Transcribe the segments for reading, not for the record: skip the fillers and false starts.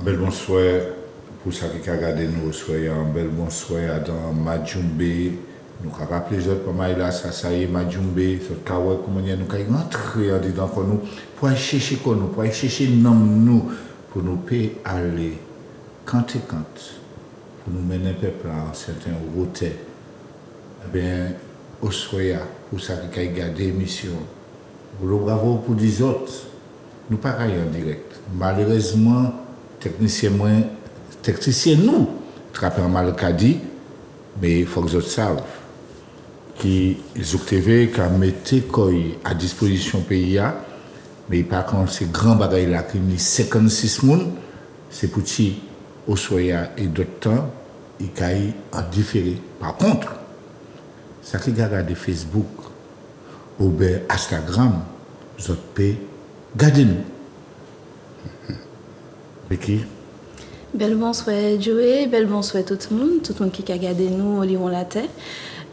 bel bonsoir pour ça qui a regardé nous soyez un bel bonsoir dans Majumbe. Nous avons rappelé les autres, là, ça y est, Majumbe, ce kawa, comment nous avons rentré en disant que nous, pour aller chercher nous, pour aller chercher nous, pour nous payer aller, quand et quand, pour nous mener un peuple à certaines routes. Eh bien, au soya, pour ça qui a regardé l'émission. Bravo pour les autres. Nous ne parlons pas en direct. Malheureusement, technicien nous, trappent mal dit, mais il faut que les autres savent que Zouk TV a mis à disposition pays, mais par contre, ces grands bagailles là qui mis 56 personnes, c'est pour qui, au soya et d'autres temps, ils caillent en différé. Par contre, ça qui regarde Facebook ou bien Instagram, vous autres gardez-nous. Becky? Bel bonsoir Joey, bel bonsoir tout le monde qui a regardé nous au Lion la terre.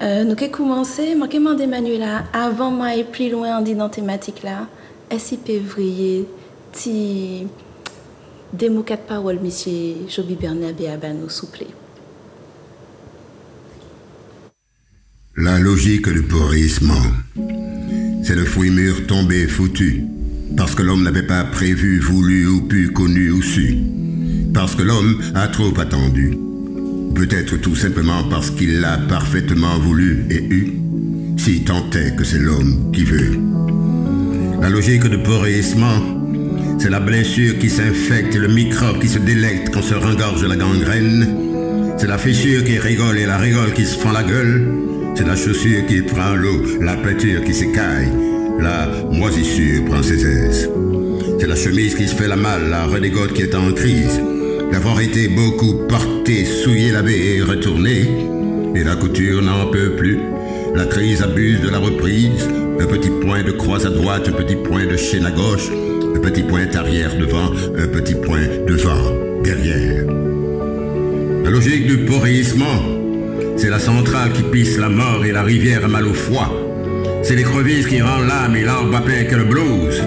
Nous avons commencé, je vais demander Manuela, avant de aller plus loin dans la thématique là, est-ce qu'il peut vriller des mots quatre paroles, monsieur Joby Bernabé à nous souple. La logique du pourrissement, c'est le fruit mûr tombé foutu, parce que l'homme n'avait pas prévu, voulu ou pu, connu ou su, parce que l'homme a trop attendu, peut-être tout simplement parce qu'il l'a parfaitement voulu et eu, si tant est que c'est l'homme qui veut. La logique du pourrissement, c'est la blessure qui s'infecte et le microbe qui se délecte quand se rengorge la gangrène, c'est la fissure qui rigole et la rigole qui se fend la gueule, c'est la chaussure qui prend l'eau, la peinture qui s'écaille, la moisissure prend ses aises. C'est la chemise qui se fait la malle, la redégote qui est en crise, d'avoir été beaucoup portée, souillée, lavée et retournée, et la couture n'en peut plus. La crise abuse de la reprise, un petit point de croix à droite, un petit point de chaîne à gauche, un petit point arrière devant, un petit point devant, derrière. La logique du pourrissement, c'est la centrale qui pisse la mort et la rivière mal au foie. C'est l'écrevisse qui rend l'âme et l'arbre à pain que le blues.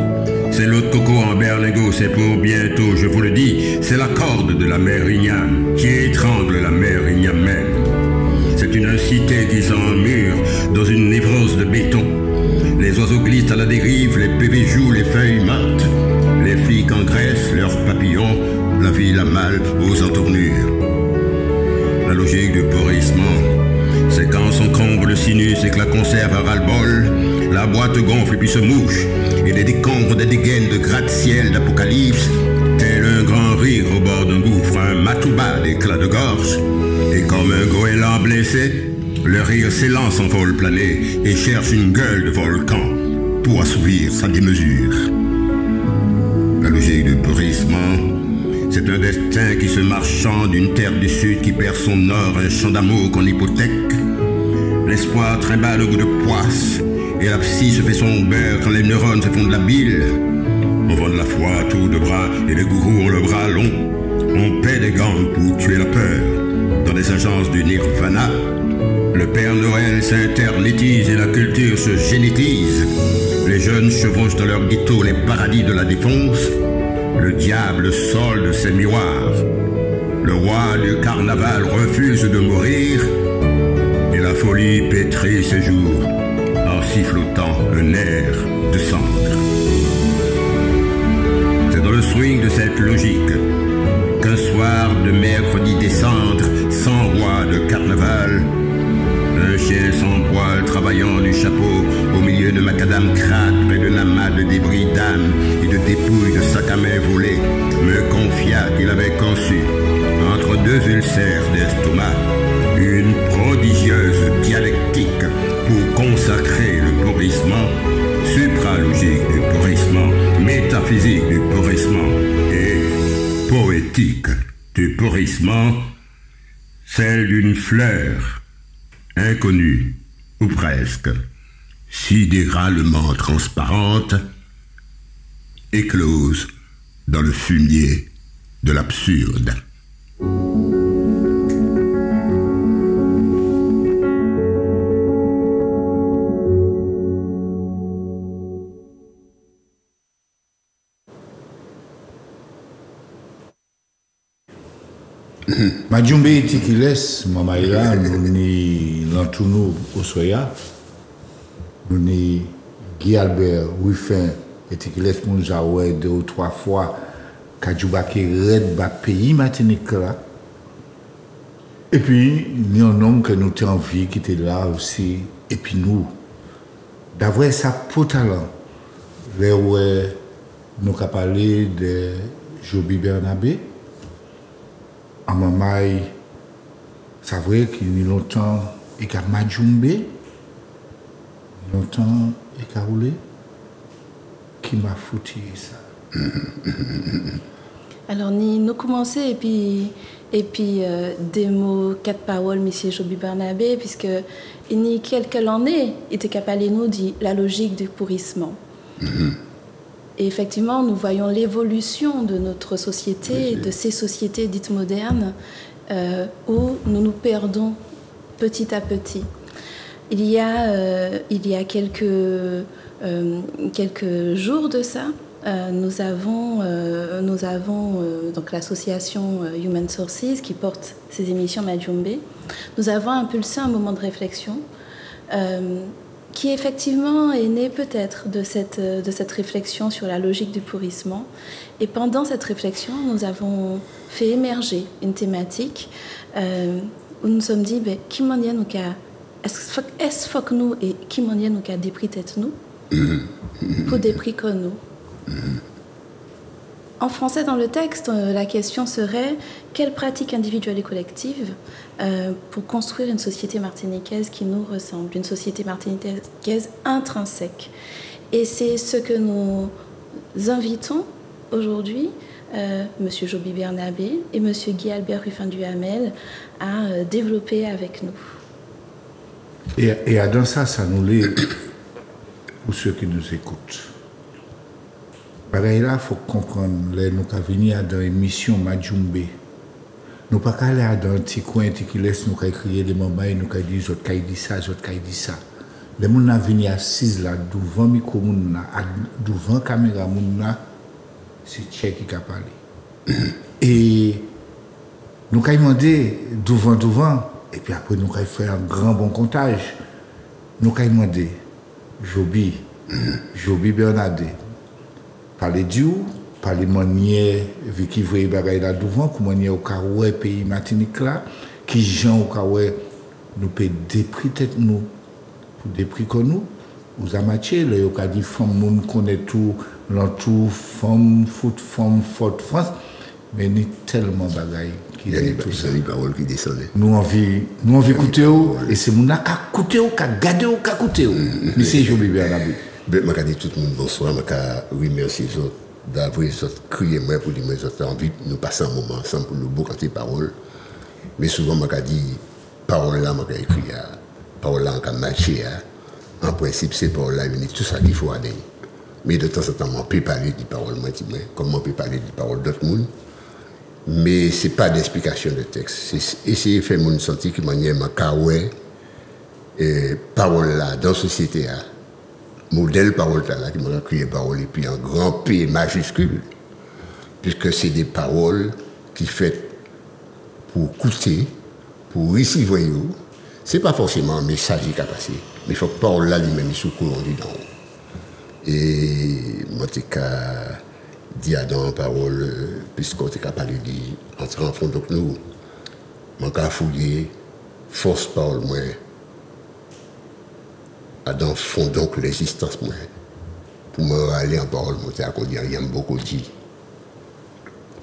C'est l'eau de coco en berlingot, c'est pour bientôt, je vous le dis, c'est la corde de la mer Igname qui étrangle la mer Igname même. C'est une cité qui s'emmure dans une névrose de béton. Les oiseaux glissent à la dérive, les bébés jouent les feuilles mortes. Les flics engraissent leurs papillons, la ville a mal aux entournures. La logique du pourrissement, c'est quand son comble le sinus et que la conserve à ras-le-bol, la boîte gonfle et puis se mouche, et les décombres des dégaines de gratte-ciel d'apocalypse, tel un grand rire au bord d'un gouffre, un matouba d'éclat de gorge, et comme un goéland blessé, le rire s'élance en vol plané et cherche une gueule de volcan pour assouvir sa démesure. La logique du pourrissement, c'est un destin qui se marchand d'une terre du sud qui perd son or, un champ d'amour qu'on hypothèque. L'espoir trimballe au goût de poisse, et la psy se fait son beurre quand les neurones se font de la bile. On vend de la foi à tour de bras, et les gourous ont le bras long. On paie des gangs pour tuer la peur. Dans les agences du Nirvana, le Père Noël s'internétise et la culture se génétise. Les jeunes chevauchent dans leur ghetto les paradis de la défonce. Le diable solde ses miroirs. Le roi du carnaval refuse de mourir. Et la folie pétrit ses jours en sifflotant un air de cendre. C'est dans le swing de cette logique qu'un soir de mercredi décembre, sans roi de carnaval, un chien sans poil travaillant du chapeau au milieu de macadam crade près de l'amas de débris d'âme et de dépouilles de sacs à main volés me confia qu'il avait conçu, entre deux ulcères d'estomac, une prodigieuse dialectique pour consacrer le pourrissement, supralogique du pourrissement, métaphysique du pourrissement et poétique du pourrissement, celle d'une fleur inconnue, ou presque, sidéralement transparente, éclose dans le fumier de l'absurde. Majumbe itikiles, mamaïla, nous ni l'antounou au soya, nous ni Guy Albert, Wifin, itikiles, nous avons 2 ou 3 fois, Kadjoubake red ba pays Martinique là. Et puis, il y a un homme que nous avons envie qui était là aussi. Et puis nous, d'avoir ça pour talent, là où nous avons parlé de Joby Bernabé, en Mamaï, c'est vrai qu'il y a longtemps, il y a Majumbe, longtemps, il y a roulé, qui m'a foutu ça. Alors, nous commençons et puis des mots, 4 paroles, monsieur Joby Bernabé, puisque il y a quelques années, il était capable de nous dire la logique du pourrissement. Et effectivement, nous voyons l'évolution de notre société, de ces sociétés dites modernes, où nous nous perdons petit à petit. Il y a quelques jours de ça, nous avons donc l'association Human Sources qui porte ces émissions Majumbe. Nous avons impulsé un moment de réflexion qui effectivement est né peut-être de cette réflexion sur la logique du pourrissement. Et pendant cette réflexion, nous avons fait émerger une thématique où nous nous sommes dit, qui m'en nous est-ce faut que nous et qui m'en nous qu'a dépris tête nous pour dépris que nous. En français, dans le texte, la question serait quelle pratique individuelle et collective pour construire une société martiniquaise qui nous ressemble, une société martiniquaise intrinsèque. Et c'est ce que nous invitons aujourd'hui, Monsieur Joby Bernabé et Monsieur Guy Albert Ruffin-Duhamel, à développer avec nous. Et dans ça nous l'est pour ceux qui nous écoutent. Pareil là, il faut comprendre, nous avons venu dans l'émission Majumbe. Nous ne pouvons pas aller dans un petit coin qui laisse nous crier les mamans et nous dire je t'ai dit ça, je t'ai dit ça. Les gens sont venus assis là, devant le micro, devant la caméra, c'est Tchèque qui a parlé. Et nous avons demandé devant, et puis après nous avons fait un grand bon comptage. Nous avons demandé Joby Bernabé. Parler du parler manière qui voyait bagaille là devant comment manière au cas où pays Martinique là qui gens au cas où nous peut dépris tête nous pour dépris que nous aux amateurs là au cas dit femme monde connaît tout l'entour femme foot femme forte France mais ni tellement bagaille qui est tout ça les paroles qui descendent nous envie écouter et c'est mon a écouter ou garder ou écouter monsieur Joby Bernabé. Je vais dire tout le monde bonsoir, je vais remercier les autres d'avoir crié moi pour dire que j'ai envie de nous passer un moment ensemble pour nous beaucoup de paroles. Mais souvent, je vais dire paroles là, je vais écrire, paroles là, je vais marcher. En principe, ces paroles là, il y a tout ça qu'il faut aller. Mais de temps en temps, on peut parler des paroles, comme on peut parler des paroles d'autres monde. Mais ce n'est pas d'explication de texte. C'est essayer de faire mon sentir que manière et paroles là, dans la société. Modèle parole là qui m'a crié parole et puis un grand P majuscule puisque c'est des paroles qui faites pour coûter pour recevoir c'est pas forcément un message qui a passé mais il faut que parole là lui-même sous courant dedans et moi t'ai dit dans une parole puisqu'on t'ai parlé d'entrer en fond donc nous moi qu'à fouiller force parole moi dans le fond donc l'existence moi pour me aller en parole monter à dire il y a beaucoup dit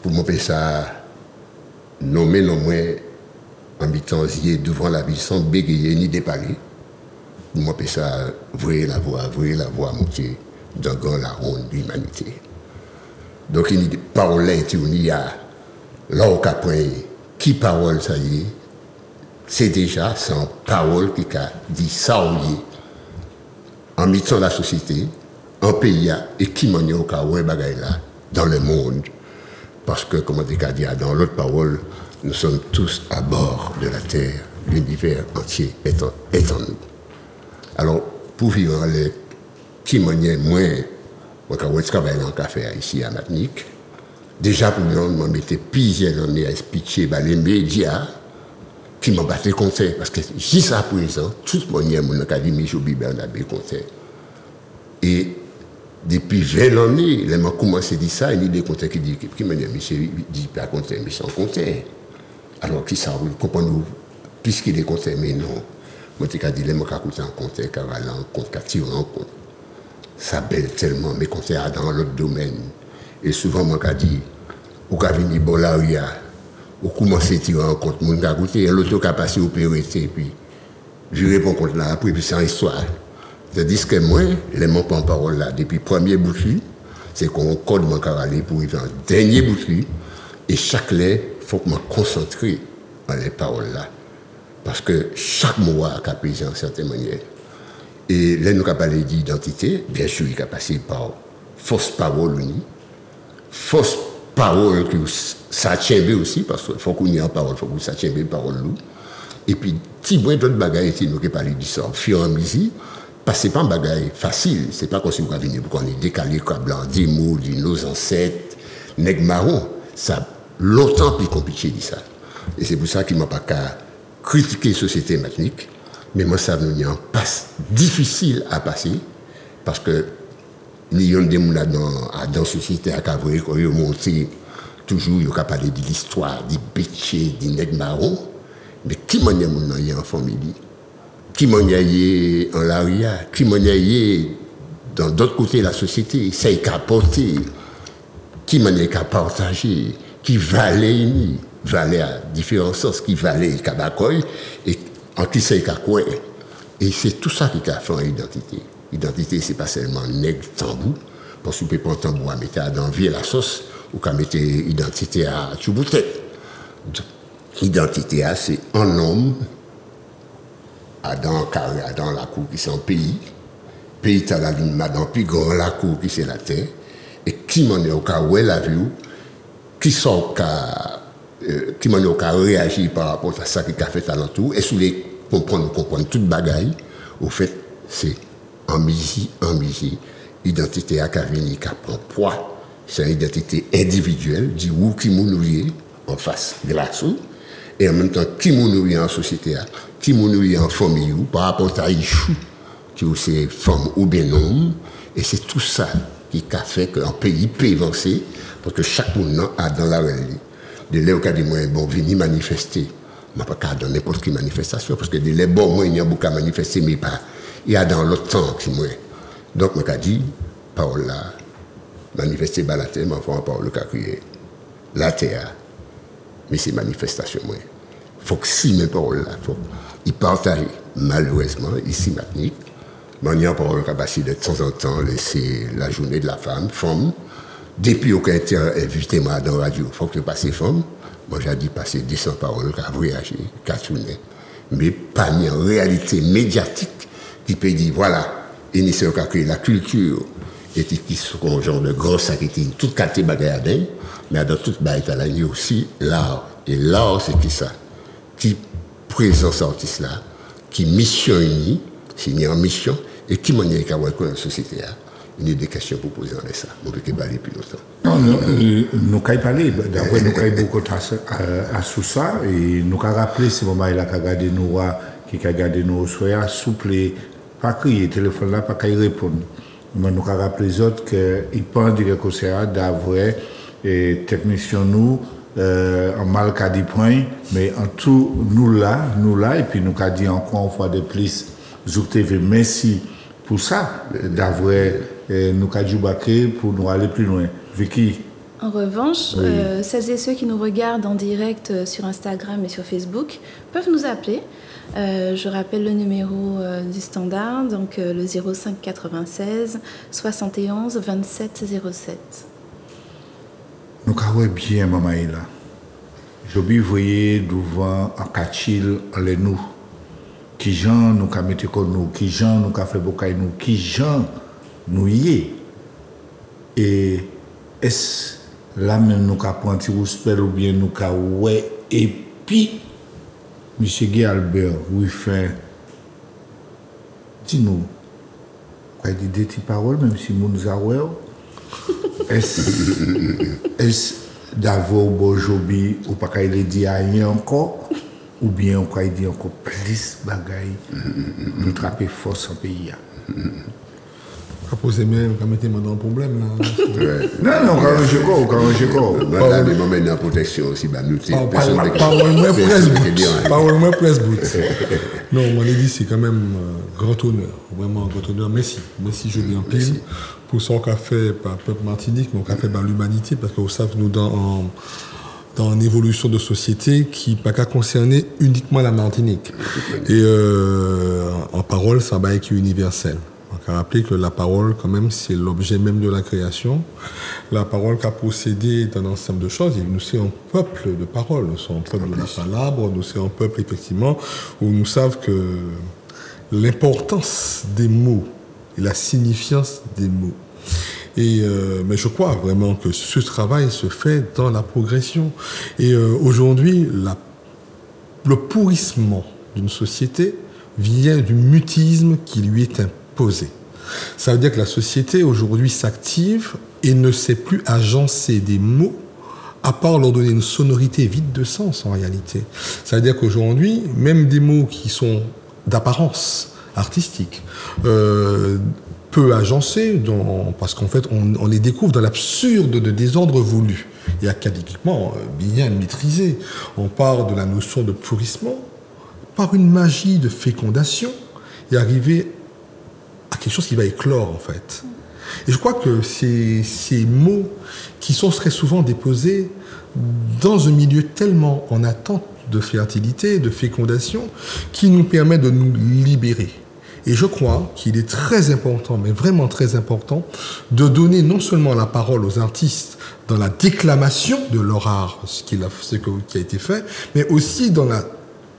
pour me faire ça nommer non moins en bitanzier devant la vie sans bégayer ni déparler pour me faire ça voir la voix monter dans la ronde de l'humanité donc il y a des paroles il y a là au point qui parole ça y est c'est déjà sans parole qui a dit ça en mettant la société, en pays, et qui m'a dit au cas où bagaille là, dans le monde. Parce que, comme on dit dans l'autre parole, nous sommes tous à bord de la Terre, l'univers entier est en nous. Alors, pour vivre qui m'a dit, moi, je travaille dans un café ici à Martinique, Déjà, pour moi, je m'étais plusieurs années à expliquer les médias qui m'ont battu contre. Parce que jusqu'à présent, tout le monde a l'académie Joby Bernabé contre. Et depuis 20 années, ils ont commencé à dire ça, il y a des comptes qui disent que monsieur dit pas contre, mais sans compte. Alors, qui ça, vous comprenez, puisqu'il est contre, mais non. Moi, je dis, les gens qui ont un compte, qui ont un compte, qui ont un compte. Ça belle tellement, mais compte dans l'autre domaine. Et souvent, moi, je dis, ou quand venir bon là, ou commencer à tirer en compte, mon gars, et l'autre qui a passé au PRT, puis je réponds compte là, après, puis c'est une histoire. C'est-à-dire que moi, les mots en parole là, depuis le premier bouteille, c'est qu'on code mon carré pour y faire un dernier bouteille, et chaque lait, il faut que je me concentre dans les paroles là. Parce que chaque mot a pesé en certaine manière. Et là, nous avons parlé d'identité, bien sûr, il a passé par fausse parole, fausse parole que ça tient bien aussi, parce qu'il faut qu'on y ait en parole, il faut que ça tient bien parole. Et puis, petit bout d'autres bagages, nous avons parlé de ça, fur et à mesure, parce que ce n'est pas un bagage facile, ce n'est pas comme si vous venez pour qu'on ait décalé, comme blanc, des mots, de nos ancêtres, nègres marrons, ça a longtemps plus compliqué de ça. Et c'est pour ça qu'il ne m'a pas qu'à critiquer la société matinique, mais moi, ça me passe difficile à passer, parce que nous avons des gens dans la société à Cavoué, qui ont monté toujours, ils ont parlé de l'histoire, des bêtiers, des nègres marrons, mais qui m'a dit en famille, qui m'a dit en l'aria, qui m'a dit dans d'autres côtés de la société, c'est qu'à porter, qui m'a dit qu'à partager, qui valait à différents sens, qui valait qu'à bacoy, et en qui c'est qu'à quoi. Et c'est tout ça qui a fait une identité. L'identité, ce n'est pas seulement nègre tambou, parce que vous pouvez prendre tambou à mettre dans la sauce, ou qu'à mettre identité à Tchouboutet. L'identité, c'est un homme, dans la cour qui c'est un pays, pays dans la ligne, dans plus grand la cour qui c'est la terre, et qui m'en est au cas où elle a vu, qui sont qui m'en est au cas réagir par rapport à ça qui a fait à l'entour, et sous les comprendre toute bagaille, au fait, c'est en musique, l'identité à Kavini qui prend poids, c'est une identité individuelle, dit où qui mounouye en face grâce et en même temps qui mounouye en société, qui mounouye en famille, par rapport à Ichou, qui est femme ou bien homme, et c'est tout ça qui a fait qu'un pays peut avancer, parce que chaque monde a dans la réalité. De là, au cas des moyens, bon, venir manifester. Je ne peux pas dans n'importe quelle manifestation, parce que de là, bon, moi, il y a beaucoup à manifester, mais pas. Il y a dans l'autre temps qui moi. Donc, je me dit, parole là, manifester par la terre, mais enfin, parole qui a crié, la terre, mais c'est manifestation, moi. Il faut que si mes paroles là, il partage, malheureusement, ici, maintenant, mais il y a une parole qui a passé de temps en temps, c'est la journée de la femme, depuis aucun invité moi dans la radio, il faut que je passe femme. Moi, j'ai dit passer 200 paroles qui a voyagé, qui a tourné. Mais pas en réalité médiatique qui peut dire, voilà, initialement qui a créé la culture, et qui sont un genre de gros sacrifice, toute qualité de bagaille, mais dans toute bagaille, il y a aussi l'art. Et l'art, c'est qui ça? Qui présence artiste là, qui mission unie, c'est en mission, et qui m'a dit qu'à voir la société là. Il y a des questions pour poser en ça. On peut parler plus longtemps. Non, nous avons parlé. D'abord, nous avons beaucoup à sous ça. Et nous avons rappelé ce moment-là qu'a gardé nous, qui a gardé nous, soit souple, pas crier, téléphone là, pas qu'il répondre. Mais nous avons rappelé les autres qu'ils peuvent dire que c'est d'avoir technicien nous, en mal qu'à 10 points, mais en tout, nous là, et puis nous avons dit encore une fois de plus, Zouk TV, merci pour ça, d'avoir nous Kadjoubake pour nous aller plus loin. Vicky. En revanche, oui. Celles et ceux qui nous regardent en direct sur Instagram et sur Facebook peuvent nous appeler. Je rappelle le numéro du standard, donc le 05 96 71 27 07. Nous avons bien, Maman Ila. Je vous voyez devant un kachil en nous. Qui gens nous a mis comme nous, qui gens nous a fait beaucoup nous, qui gens nous y est. Et est-ce là même nous a pris un petit respect ou bien nous a ouais. Et puis, M. Guy Albert, oui, fait, dis-nous, quoi dit des petites paroles, même si nous nous avons est-ce d'avoir Bojobi ou pas qu'il ait dit rien encore, ou bien on peut dire encore plus bagaille, nous trapper force en pays. Quand posez même, quand mettez-moi dans le problème là. Non, quand je crois. Là, les moments de protection aussi, bah, nous, Parole-moi presse bout. Non, on l'a dit, c'est quand même grand honneur, vraiment un grand honneur. Merci je viens pile pour ce qu'a fait par le peuple martinique, mais qu'a fait par l'humanité, parce que vous savez, nous, dans une évolution de société qui n'a qu'à concerner uniquement la Martinique. Et en parole, ça va être universel. On a rappelé que la parole, quand même, c'est l'objet même de la création. La parole qui a procédé dans un ensemble de choses. Et nous sommes un peuple de parole. Nous sommes un peuple de la palabre. Nous sommes un peuple, effectivement, où nous savons que l'importance des mots et la signifiance des mots. Et mais je crois vraiment que ce travail se fait dans la progression. Et aujourd'hui, le pourrissement d'une société vient du mutisme qui lui est imposé. Ça veut dire que la société aujourd'hui s'active et ne sait plus agencer des mots à part leur donner une sonorité vide de sens en réalité. Ça veut dire qu'aujourd'hui, même des mots qui sont d'apparence artistique, peu agencés, parce qu'en fait, on les découvre dans l'absurde de désordre voulu et académiquement bien maîtrisé. On part de la notion de pourrissement par une magie de fécondation et arriver à quelque chose qui va éclore, en fait. Et je crois que ces mots qui sont très souvent déposés dans un milieu tellement en attente de fertilité, de fécondation, qui nous permet de nous libérer. Et je crois qu'il est très important, mais vraiment très important, de donner non seulement la parole aux artistes dans la déclamation de leur art, ce qui a été fait, mais aussi dans la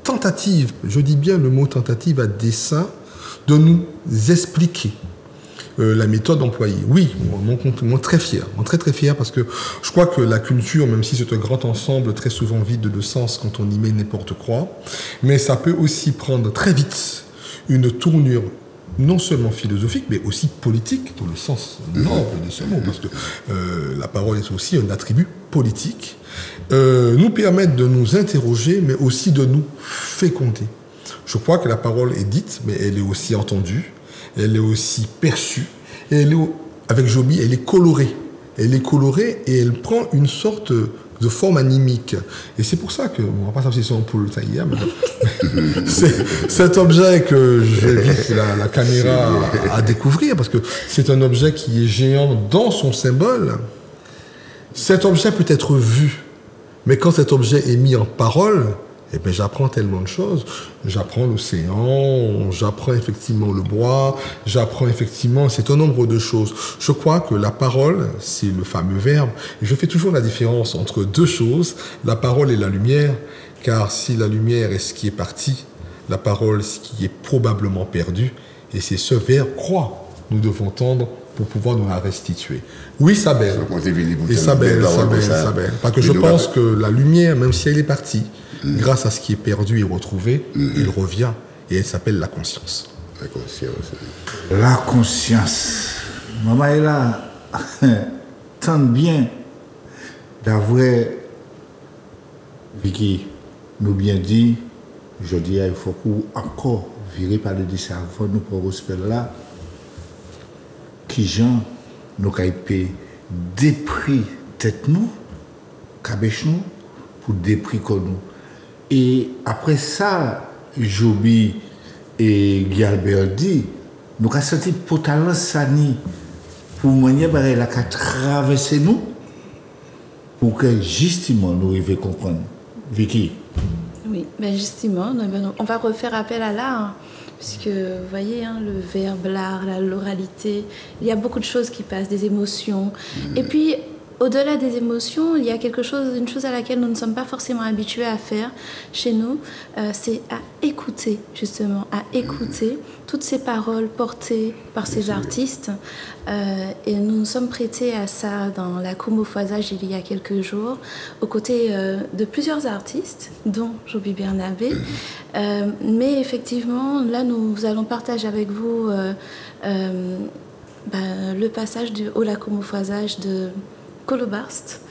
tentative, je dis bien le mot tentative à dessein, de nous expliquer la méthode employée. Oui, moi très fier, très fier, parce que je crois que la culture, même si c'est un grand ensemble très souvent vide de sens quand on y met n'importe quoi, mais ça peut aussi prendre très vite une tournure non seulement philosophique, mais aussi politique, dans le sens noble de ce mot, parce que la parole est aussi un attribut politique, nous permettre de nous interroger, mais aussi de nous féconder. Je crois que la parole est dite, mais elle est aussi entendue, elle est aussi perçue, et avec Joby, elle est colorée. Elle est colorée et elle prend une sorte de forme animique. Et c'est pour ça que, on va pas savoir si c'est un poule, ça y est, mais c'est cet objet que j'invite la caméra à découvrir, parce que c'est un objet qui est géant dans son symbole. Cet objet peut être vu, mais quand cet objet est mis en parole, eh bien, j'apprends tellement de choses. J'apprends l'océan, j'apprends effectivement le bois, j'apprends effectivement, c'est un nombre de choses. Je crois que la parole, c'est le fameux verbe. Et je fais toujours la différence entre deux choses, la parole et la lumière, car si la lumière est ce qui est parti, la parole, ce qui est probablement perdu, et c'est ce verbe croix nous devons tendre pour pouvoir nous la restituer. Oui, ça belle. Et ça belle. Parce que je pense que la lumière, même si elle est partie, grâce à ce qui est perdu et retrouvé, il revient et elle s'appelle la conscience. La conscience. La conscience. Maman est là, tente bien d'avoir, Vicky nous bien dit, je dis, il faut qu'on encore virer par le dessin avant nous pour respect là, qui gens nous caïpé dépris tête nous, cabèche nous, pour dépris comme nous. Et après ça, Joby et Guy-Albert dit, nous avons senti pour talent sani, pour manière la qu'à traverser nous, pour que justement nous arrivions à comprendre. Vicky. Oui, ben justement, on va refaire appel à l'art, puisque vous voyez, hein, le verbe, l'art, l'oralité, il y a beaucoup de choses qui passent, des émotions. Et puis, au-delà des émotions, il y a une chose à laquelle nous ne sommes pas forcément habitués à faire chez nous, c'est à écouter, justement, à écouter toutes ces paroles portées par ces artistes. Et nous nous sommes prêtés à ça dans la Comofasage il y a quelques jours, aux côtés de plusieurs artistes, dont Joby Bernabé. Mais effectivement, là, nous allons partager avec vous le passage du Ola Comofasage de Colobarst,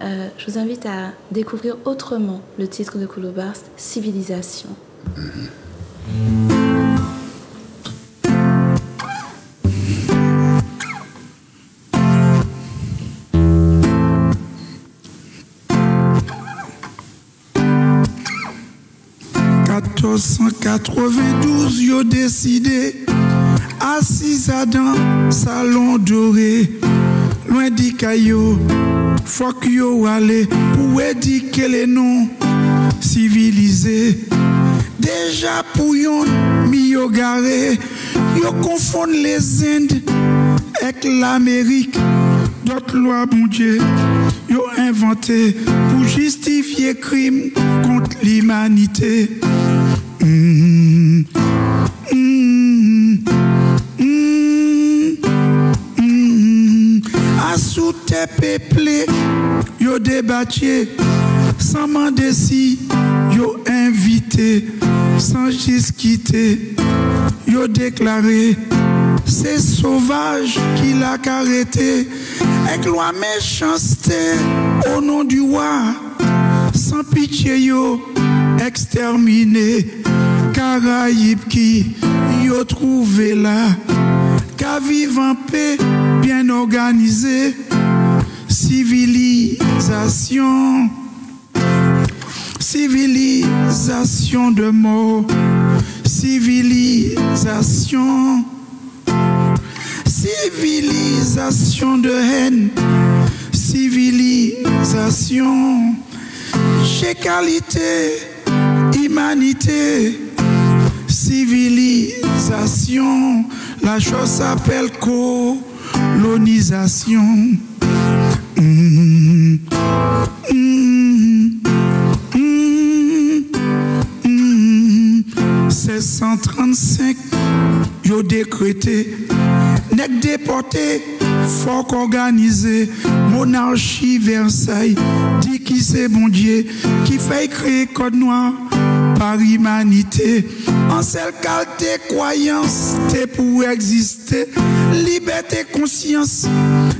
je vous invite à découvrir autrement le titre de Koulobarst, Civilisation. 1492, yo décidé, assis dans salon doré, loin di caillou, faut que yo allé pour édiquer les noms civilisés. Déjà pour yon mi yo garé, yo confondent les Indes avec l'Amérique. D'autres lois, bon Dieu, yo inventé pour justifier crime contre l'humanité. A sous tes peuplés, yo débattiez, sans demander si yo invité, sans juste quitter, yo déclaré, c'est sauvage qui l'a arrêté, avec loi méchanceté au nom du roi, sans pitié yo exterminé, Caraïbes qui yo trouvé là, qu'à vivre en paix, bien organisé, civilisation, civilisation de mort, civilisation, civilisation de haine, civilisation, chez qualité, humanité, civilisation, la chose s'appelle colonisation. C'est 135, yo décrété, nèg déporté, faut qu'organiser, monarchie Versailles, dit qui c'est bon Dieu, qui fait créer code noir par humanité, en seule qualité croyance, t'es pour exister, liberté conscience,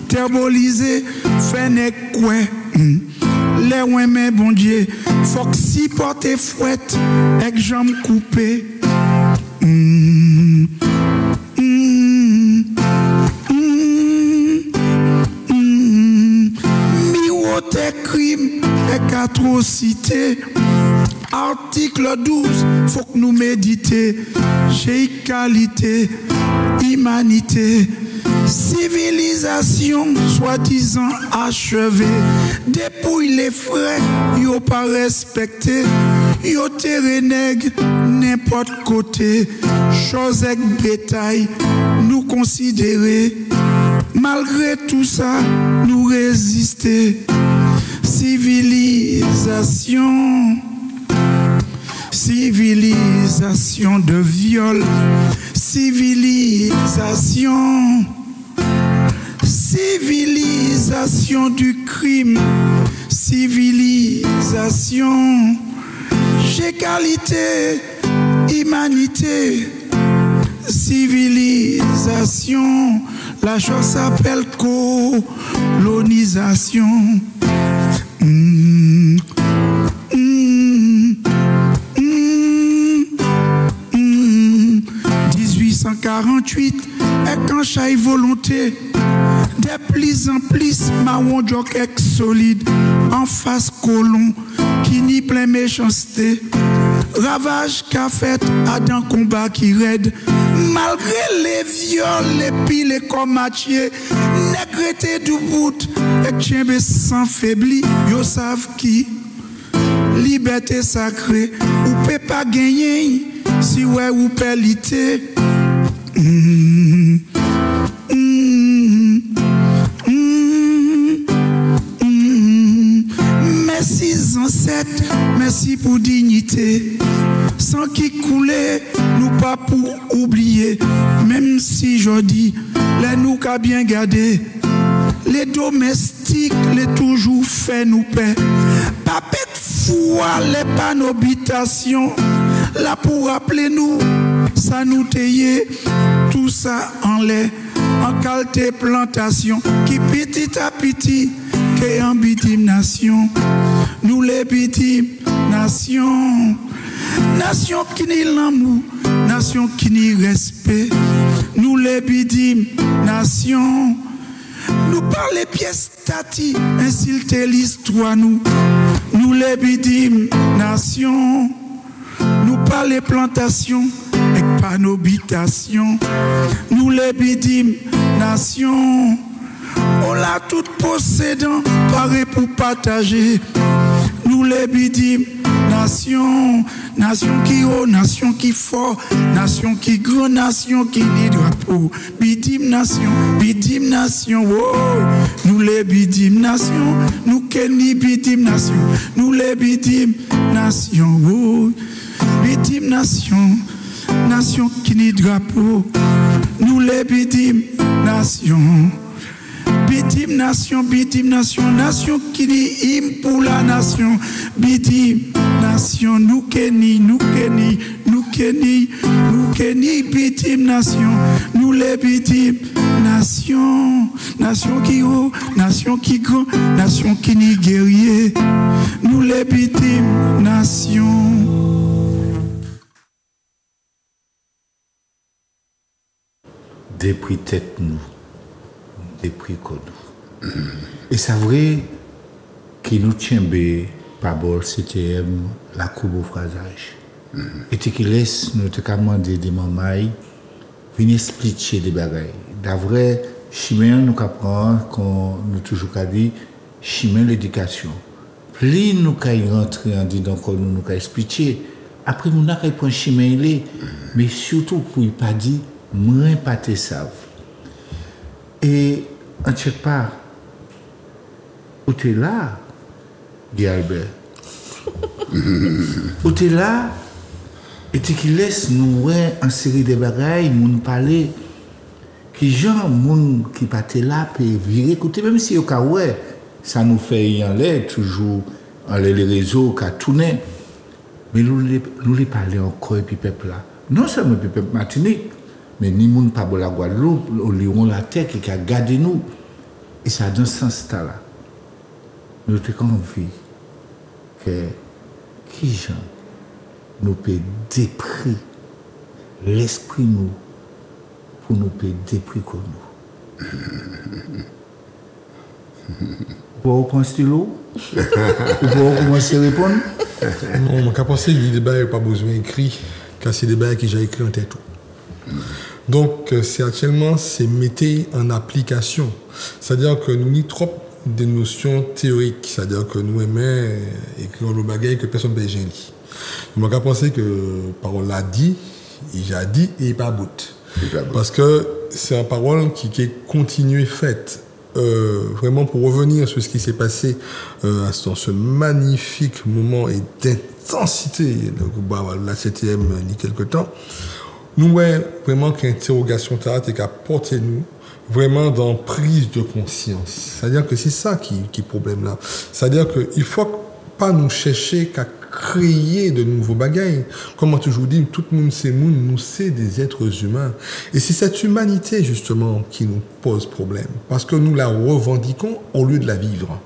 terbolisé, fait nèg quoi, les ouémens bon Dieu, faut que si porter fouette, avec jambes coupées. Miroiter crime et atrocité. Article 12, faut que nous méditer. J'ai qualité, humanité, civilisation, soi-disant achevée. Dépouille les frères, yo pas respecté. Yo terre nègre, n'importe côté. Chose avec bétail, nous considérer. Malgré tout ça, nous résister. Civilisation. Civilisation de viol, civilisation, civilisation du crime, civilisation, égalité, humanité, civilisation, la chose s'appelle colonisation. 1848, et quand j'ai volonté, de plus en plus, marron jockey solide, en face colon, qui n'y plein méchanceté, ravage qu'a fait à d'un combat qui raide, malgré les viols, les piles et comme Mathieu, négreté du bout, et tien sans faibli, yo savent qui, liberté sacrée, ou peut pas gagner, si ouais ou pélité. Merci ancêtres, merci pour dignité. Sans qui couler, nous pas pour oublier. Même si je dis, les nous qu'a bien gardé. Les domestiques, les toujours fait nous paix. Pas pète foi, les panneaux d'habitation. Là pour rappeler nous, ça nous taillait, tout ça en lait, en qualité plantation, qui petit à petit, que en bitim nation, nous les bitim nation, nation qui ni l'amour, nation qui ni respect, nous les bitim nation, nous parlons pièces stati, insulter l'histoire nous les bitim nation, nous parlons plantations et pas nos habitations, nous les bitim nation. On l'a tout possédant, paré pour partager. Nous les bidim, nation, nation qui haut, nation qui fort, nation qui grand, nation qui dit drapeau. Bidim nation, oh. Nous les bidim nation, nous kenni bidim nation, nous les bidim nation, oh. Bidim nation, nation qui dit drapeau. Nous les bidim nation. Bidim nation, nation qui dit hymne pour la nation. Bidim nation, nous kenni, bidim nation, nous les bidim nation, nation qui haut, nation qui grand, nation qui ni guerrier, nous les bidim nation. Depuis tête nous. Depuis que nous. Et c'est vrai qui nous tient par bord CTM la coupe au phrasage. Et qui laisse nous te commander des mamans venir expliquer des bagailles. D'avril, chemin nous apprend qu'on nous toujours dit chemin l'éducation. Plus nous qu'à rentrer en disant qu'on nous qu'à expliquer. Après nous n'avons pas chemin il est, mais surtout pour ne pas dire moins pas te savent. Et en quelque part, où tu es là, Guy Albert, où tu es là, et tu qui laisse nous voir en série de bagailles, nous parler, qui gens, moun qui pas là, peut virer écouter, même si au cas où ça nous fait y aller, toujours en les réseaux, qu'à tourner, mais nous les parler encore, et puis peuple là. Non seulement le peuple Martinique, mais ni moun pas la Guadeloupe, au Lyon la terre qui a gardé nous. Et ça dans ce sens-là. Nous avons envie que qui gens nous peut dépris l'esprit nous pour nous peut dépris comme nous. Vous prendre stylo? Vous commencer à répondre? Non, je pense que le débat n'a pas besoin d'écrit, car c'est le débat que j'ai écrit en tête. Donc, c'est actuellement, c'est mettre en application. C'est-à-dire que nous n'y trop des notions théoriques. C'est-à-dire que nous aimons écrire le bagage que personne ne peut gérer. Je pense que parole l'a dit, il a dit et il pas bout. Parce que c'est une parole qui est continuée faite. Vraiment pour revenir sur ce qui s'est passé dans ce magnifique moment et d'intensité de la 7e ni quelque temps. Nous avons vraiment qu'une interrogation et qu'à porter nous vraiment dans prise de conscience. C'est-à-dire que c'est ça qui est problème là. C'est-à-dire qu'il ne faut pas nous chercher qu'à créer de nouveaux bagailles. Comme on toujours dit, tout le monde c'est nous c'est des êtres humains. Et c'est cette humanité justement qui nous pose problème. Parce que nous la revendiquons au lieu de la vivre.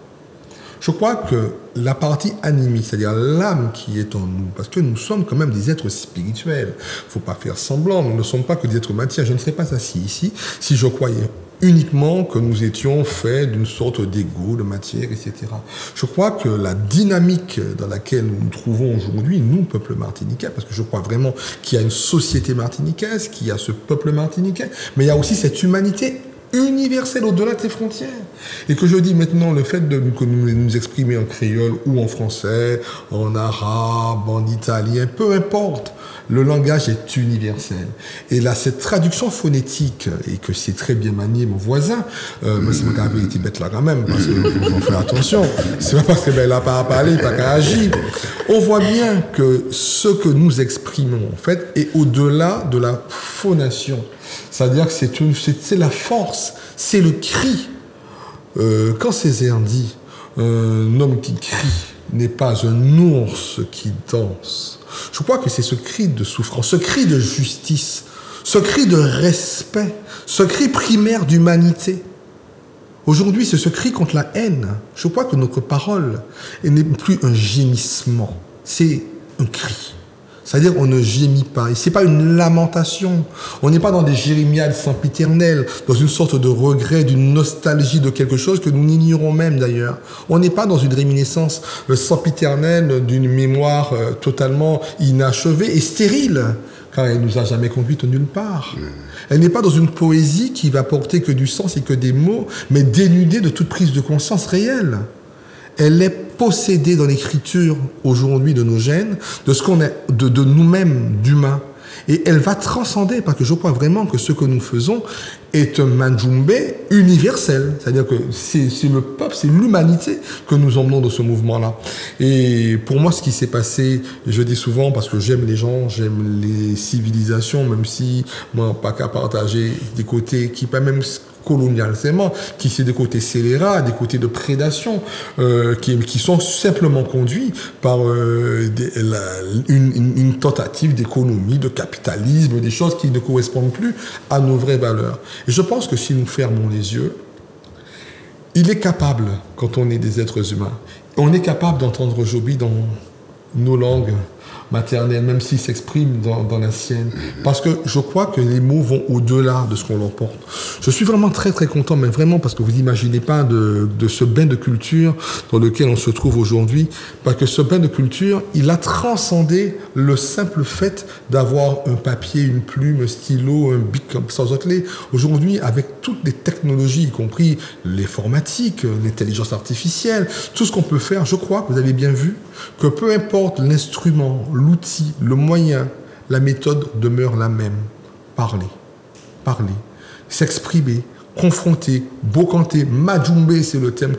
Je crois que la partie animée, c'est-à-dire l'âme qui est en nous, parce que nous sommes quand même des êtres spirituels. Il ne faut pas faire semblant, nous ne sommes pas que des êtres matières. Je ne serais pas assis ici si je croyais uniquement que nous étions faits d'une sorte d'ego, de matière, etc. Je crois que la dynamique dans laquelle nous nous trouvons aujourd'hui, nous, peuple martiniquais, parce que je crois vraiment qu'il y a une société martiniquaise, qu'il y a ce peuple martiniquais, mais il y a aussi cette humanité universelle au-delà de tes frontières. Et que je dis maintenant, le fait de nous exprimer en créole ou en français, en arabe, en italien, peu importe, le langage est universel. Et là, cette traduction phonétique, et que c'est très bien manié mon voisin, moi c'est ma vérité bête là quand même, parce qu'il faut faire attention. C'est pas parce que ben, il n'a pas à parler, pas qu'à agir. On voit bien que ce que nous exprimons, en fait, est au-delà de la phonation. C'est-à-dire que c'est la force, c'est le cri. Quand Césaire dit « un homme qui crie n'est pas un ours qui danse », je crois que c'est ce cri de souffrance, ce cri de justice, ce cri de respect, ce cri primaire d'humanité. Aujourd'hui, c'est ce cri contre la haine. Je crois que notre parole n'est plus un gémissement, c'est un cri. C'est-à-dire on ne gémit pas. Et ce n'est pas une lamentation. On n'est pas dans des jérémiades sempiternelles, dans une sorte de regret, d'une nostalgie de quelque chose que nous ignorons même d'ailleurs. On n'est pas dans une réminiscence sempiternelle d'une mémoire totalement inachevée et stérile, car elle ne nous a jamais conduite nulle part. Elle n'est pas dans une poésie qui va porter que du sens et que des mots, mais dénudée de toute prise de conscience réelle. Elle est possédée dans l'écriture aujourd'hui de nos gènes, de ce qu'on est, de nous-mêmes, d'humains. Et elle va transcender, parce que je crois vraiment que ce que nous faisons est un Majumbe universel. C'est-à-dire que c'est le peuple, c'est l'humanité que nous emmenons dans ce mouvement-là. Et pour moi, ce qui s'est passé, je dis souvent, parce que j'aime les gens, j'aime les civilisations, même si moi, pas qu'à partager des côtés qui pas même colonialement, qui c'est des côtés scélérats, des côtés de prédation, qui sont simplement conduits par une tentative d'économie, de capitalisme, des choses qui ne correspondent plus à nos vraies valeurs. Et je pense que si nous fermons les yeux, il est capable, quand on est des êtres humains, on est capable d'entendre Joby dans nos langues maternelle, même s'il s'exprime dans la sienne. Parce que je crois que les mots vont au-delà de ce qu'on leur porte. Je suis vraiment très très content, mais vraiment parce que vous n'imaginez pas de ce bain de culture dans lequel on se trouve aujourd'hui. Parce que ce bain de culture, il a transcendé le simple fait d'avoir un papier, une plume, un stylo, un bic sans atteler. Aujourd'hui, avec toutes les technologies, y compris l'informatique, l'intelligence artificielle, tout ce qu'on peut faire, je crois que vous avez bien vu que peu importe l'instrument, l'outil, le moyen, la méthode demeure la même. Parler, s'exprimer, confronter, bocanter, Majumbe, c'est le thème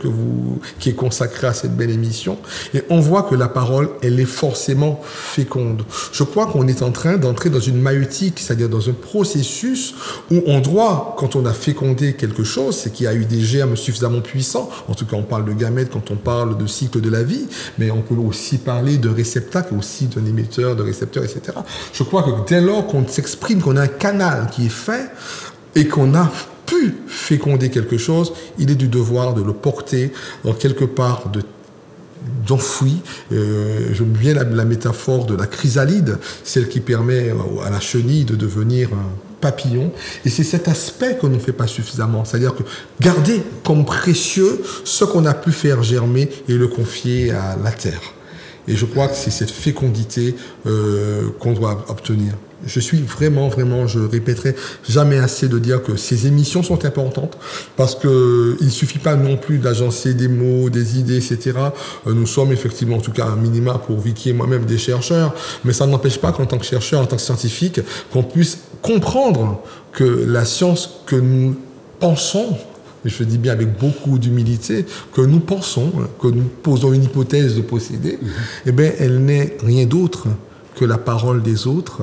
qui est consacré à cette belle émission. Et on voit que la parole, elle est forcément féconde. Je crois qu'on est en train d'entrer dans une maïeutique, c'est-à-dire dans un processus où on doit, quand on a fécondé quelque chose, c'est qu'il y a eu des germes suffisamment puissants. En tout cas, on parle de gamètes quand on parle de cycle de la vie, mais on peut aussi parler de réceptacle, aussi d'un émetteur, de récepteur, etc. Je crois que dès lors qu'on s'exprime, qu'on a un canal qui est fait et qu'on a pu féconder quelque chose, il est du devoir de le porter dans quelque part d'enfoui. J'aime bien la métaphore de la chrysalide, celle qui permet à la chenille de devenir un papillon. Et c'est cet aspect qu'on ne fait pas suffisamment. C'est-à-dire que garder comme précieux ce qu'on a pu faire germer et le confier à la terre. Et je crois que c'est cette fécondité qu'on doit obtenir. Je suis vraiment, je répéterai jamais assez de dire que ces émissions sont importantes parce que il suffit pas non plus d'agencer des mots, des idées, etc. Nous sommes effectivement, en tout cas, un minima pour Vicky et moi-même des chercheurs, mais ça n'empêche pas qu'en tant que chercheur, en tant que scientifique, qu'on puisse comprendre que la science que nous pensons, et je dis bien avec beaucoup d'humilité, que nous pensons, que nous posons une hypothèse de posséder, eh bien, elle n'est rien d'autre que la parole des autres,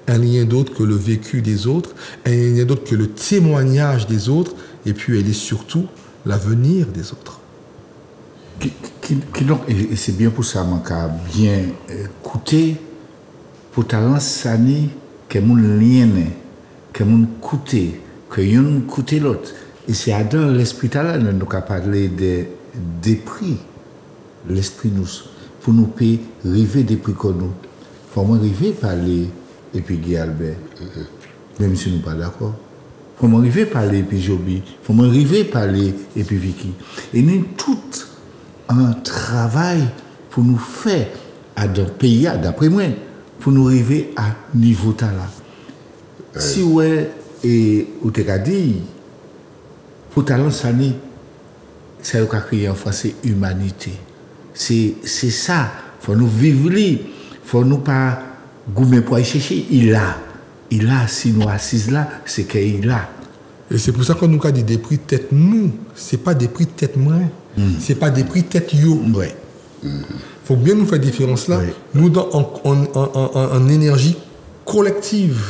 un lien d'autre que le vécu des autres, un lien d'autre que le témoignage des autres, et puis elle est surtout l'avenir des autres. Et c'est bien pour ça qu'on a bien écouté, pour talent sané, que mon lien, que mon coûté, que yon coûté l'autre. Et c'est dans l'esprit là, nous avons parlé des prix. L'esprit nous, pour nous payer, rêver des prix que nous. Il faut arriver à parler. Et puis Guy Albert, même si nous ne sommes pas d'accord. Il faut m'arriver à parler et puis Joby. Il faut m'arriver à parler et puis Vicky. Et nous tout un travail pour nous faire dans le pays, d'après moi, pour nous arriver à niveau là. Si ouais, et vous t'avez dit, pour talent sané, ça a créé en français humanité. C'est ça. Il faut nous vivre, il faut nous pas gourmet pour aller chercher, il a, si nous assises là, c'est qu'il a. Et c'est pour ça qu'on nous a dit des prix tête nous, c'est pas des prix tête moi, c'est pas des prix tête yo. Ouais. Faut bien nous faire différence là, nous en énergie collective.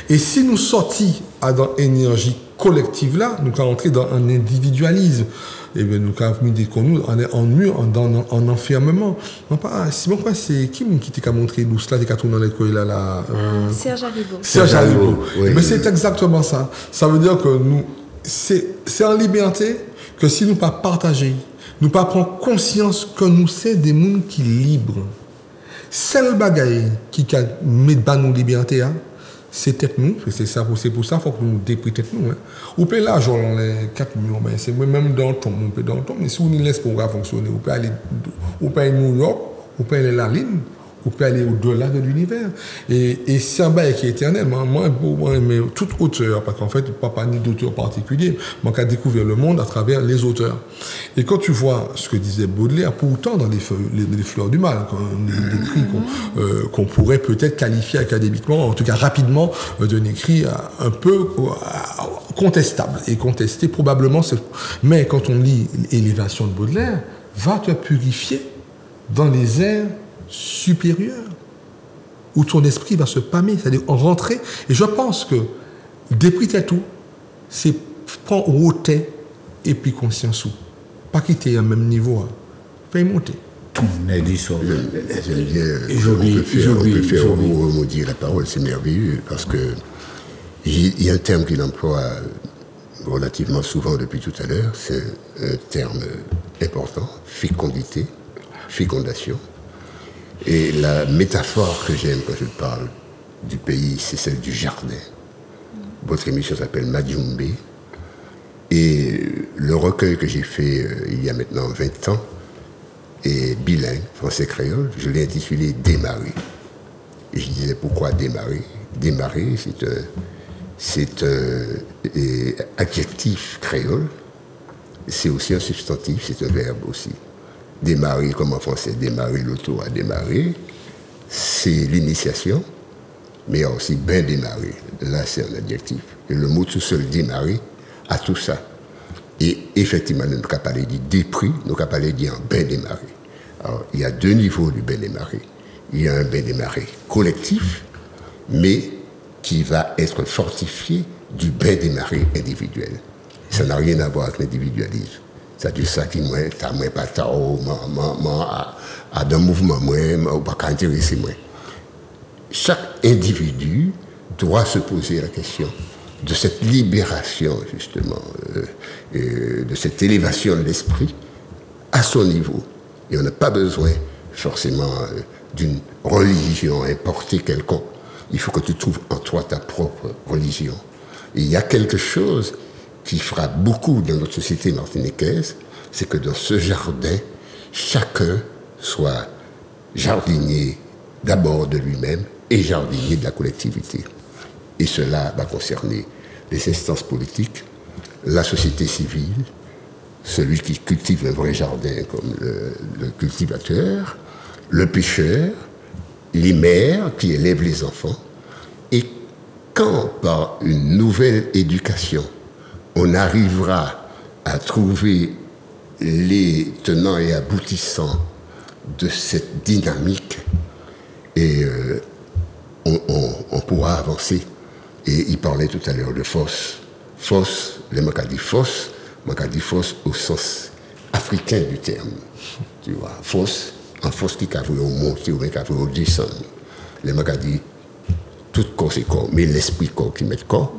Et si nous sortis dans l'énergie collective là, nous allons entrer dans un individualisme. Et bien, nous avons dit qu'on nous en enfermement. C'est bon quoi, c'est qui t'a montré nous cela, qui a tourné dans l'école là Serge Haribo. Serge Haribo. Oui. Mais c'est exactement ça. Ça veut dire que nous, c'est en liberté que si nous pas partager, nous pas prendre conscience que nous sommes des mondes qui libres. Seul bagaille qui met dans nos libertés, c'est tête nous. C'est pour ça qu'il faut que nous déprions tête nous. Ou peut l'argent, les 4 millions, c'est même dans le temps, on peut dans le temps, mais si on laisse pour fonctionner, on peut aller New York, on peut aller la ligne, on peut aller au-delà de l'univers. Et c'est un bail qui est éternel. Moi, mais toute auteur, parce qu'en fait, pas ni d'auteur particulier, moi, qui a découvert le monde à travers les auteurs. Et quand tu vois ce que disait Baudelaire, pourtant dans les fleurs du mal, des écrits qu'on pourrait peut-être qualifier académiquement, en tout cas rapidement, d'un écrit un peu contestable et contesté probablement. Mais quand on lit Élévation de Baudelaire, va te purifier dans les airs supérieur, où ton esprit va se pâmer, c'est-à-dire en rentrer. Et je pense que déprier tout, c'est prendre hauteur et puis conscience. Pas quitter un même niveau, pas monter. On peut faire remodier la parole, c'est merveilleux, parce que il y a un terme qu'il emploie relativement souvent depuis tout à l'heure, c'est un terme important, fécondité, fécondation. Et la métaphore que j'aime quand je parle du pays, c'est celle du jardin. Votre émission s'appelle Majumbe. Et le recueil que j'ai fait il y a maintenant 20 ans est bilingue, français-créole. Je l'ai intitulé Démarrer. Et je disais pourquoi démarrer? Démarrer, c'est un adjectif créole. C'est aussi un substantif, c'est un verbe aussi. Démarrer, comme en français, démarrer l'auto à démarrer, c'est l'initiation, mais il y a aussi bien démarrer. Là, c'est un adjectif. Et le mot tout seul, démarrer, a tout ça. Et effectivement, nous n'avons pas parlé du dépris, nous n'avons pas parlé du bien démarrer. Alors, il y a 2 niveaux du bien démarrer. Il y a un bien démarrer collectif, mais qui va être fortifié du bien démarrer individuel. Ça n'a rien à voir avec l'individualisme. C'est-à-dire ça qui moi, t'as moi pas ta à d'un mouvement moi, ou pas qu'intéresser moi. Chaque individu doit se poser la question de cette libération justement, de cette élévation de l'esprit à son niveau. Et on n'a pas besoin forcément d'une religion importée quelconque. Il faut que tu trouves en toi ta propre religion. Et il y a quelque chose qui frappe beaucoup dans notre société martiniquaise, c'est que dans ce jardin, chacun soit jardinier d'abord de lui-même et jardinier de la collectivité. Et cela va concerner les instances politiques, la société civile, celui qui cultive un vrai jardin comme le cultivateur, le pêcheur, les mères qui élèvent les enfants. Et quand, par une nouvelle éducation, on arrivera à trouver les tenants et aboutissants de cette dynamique, et on pourra avancer. Et il parlait tout à l'heure de force. Force, le m'a dit force au sens africain du terme. Tu vois, force, en force qui a voulu monter ou qui a voulu descendre. Le m'a dit tout corps c'est corps, mais l'esprit corps qui met corps.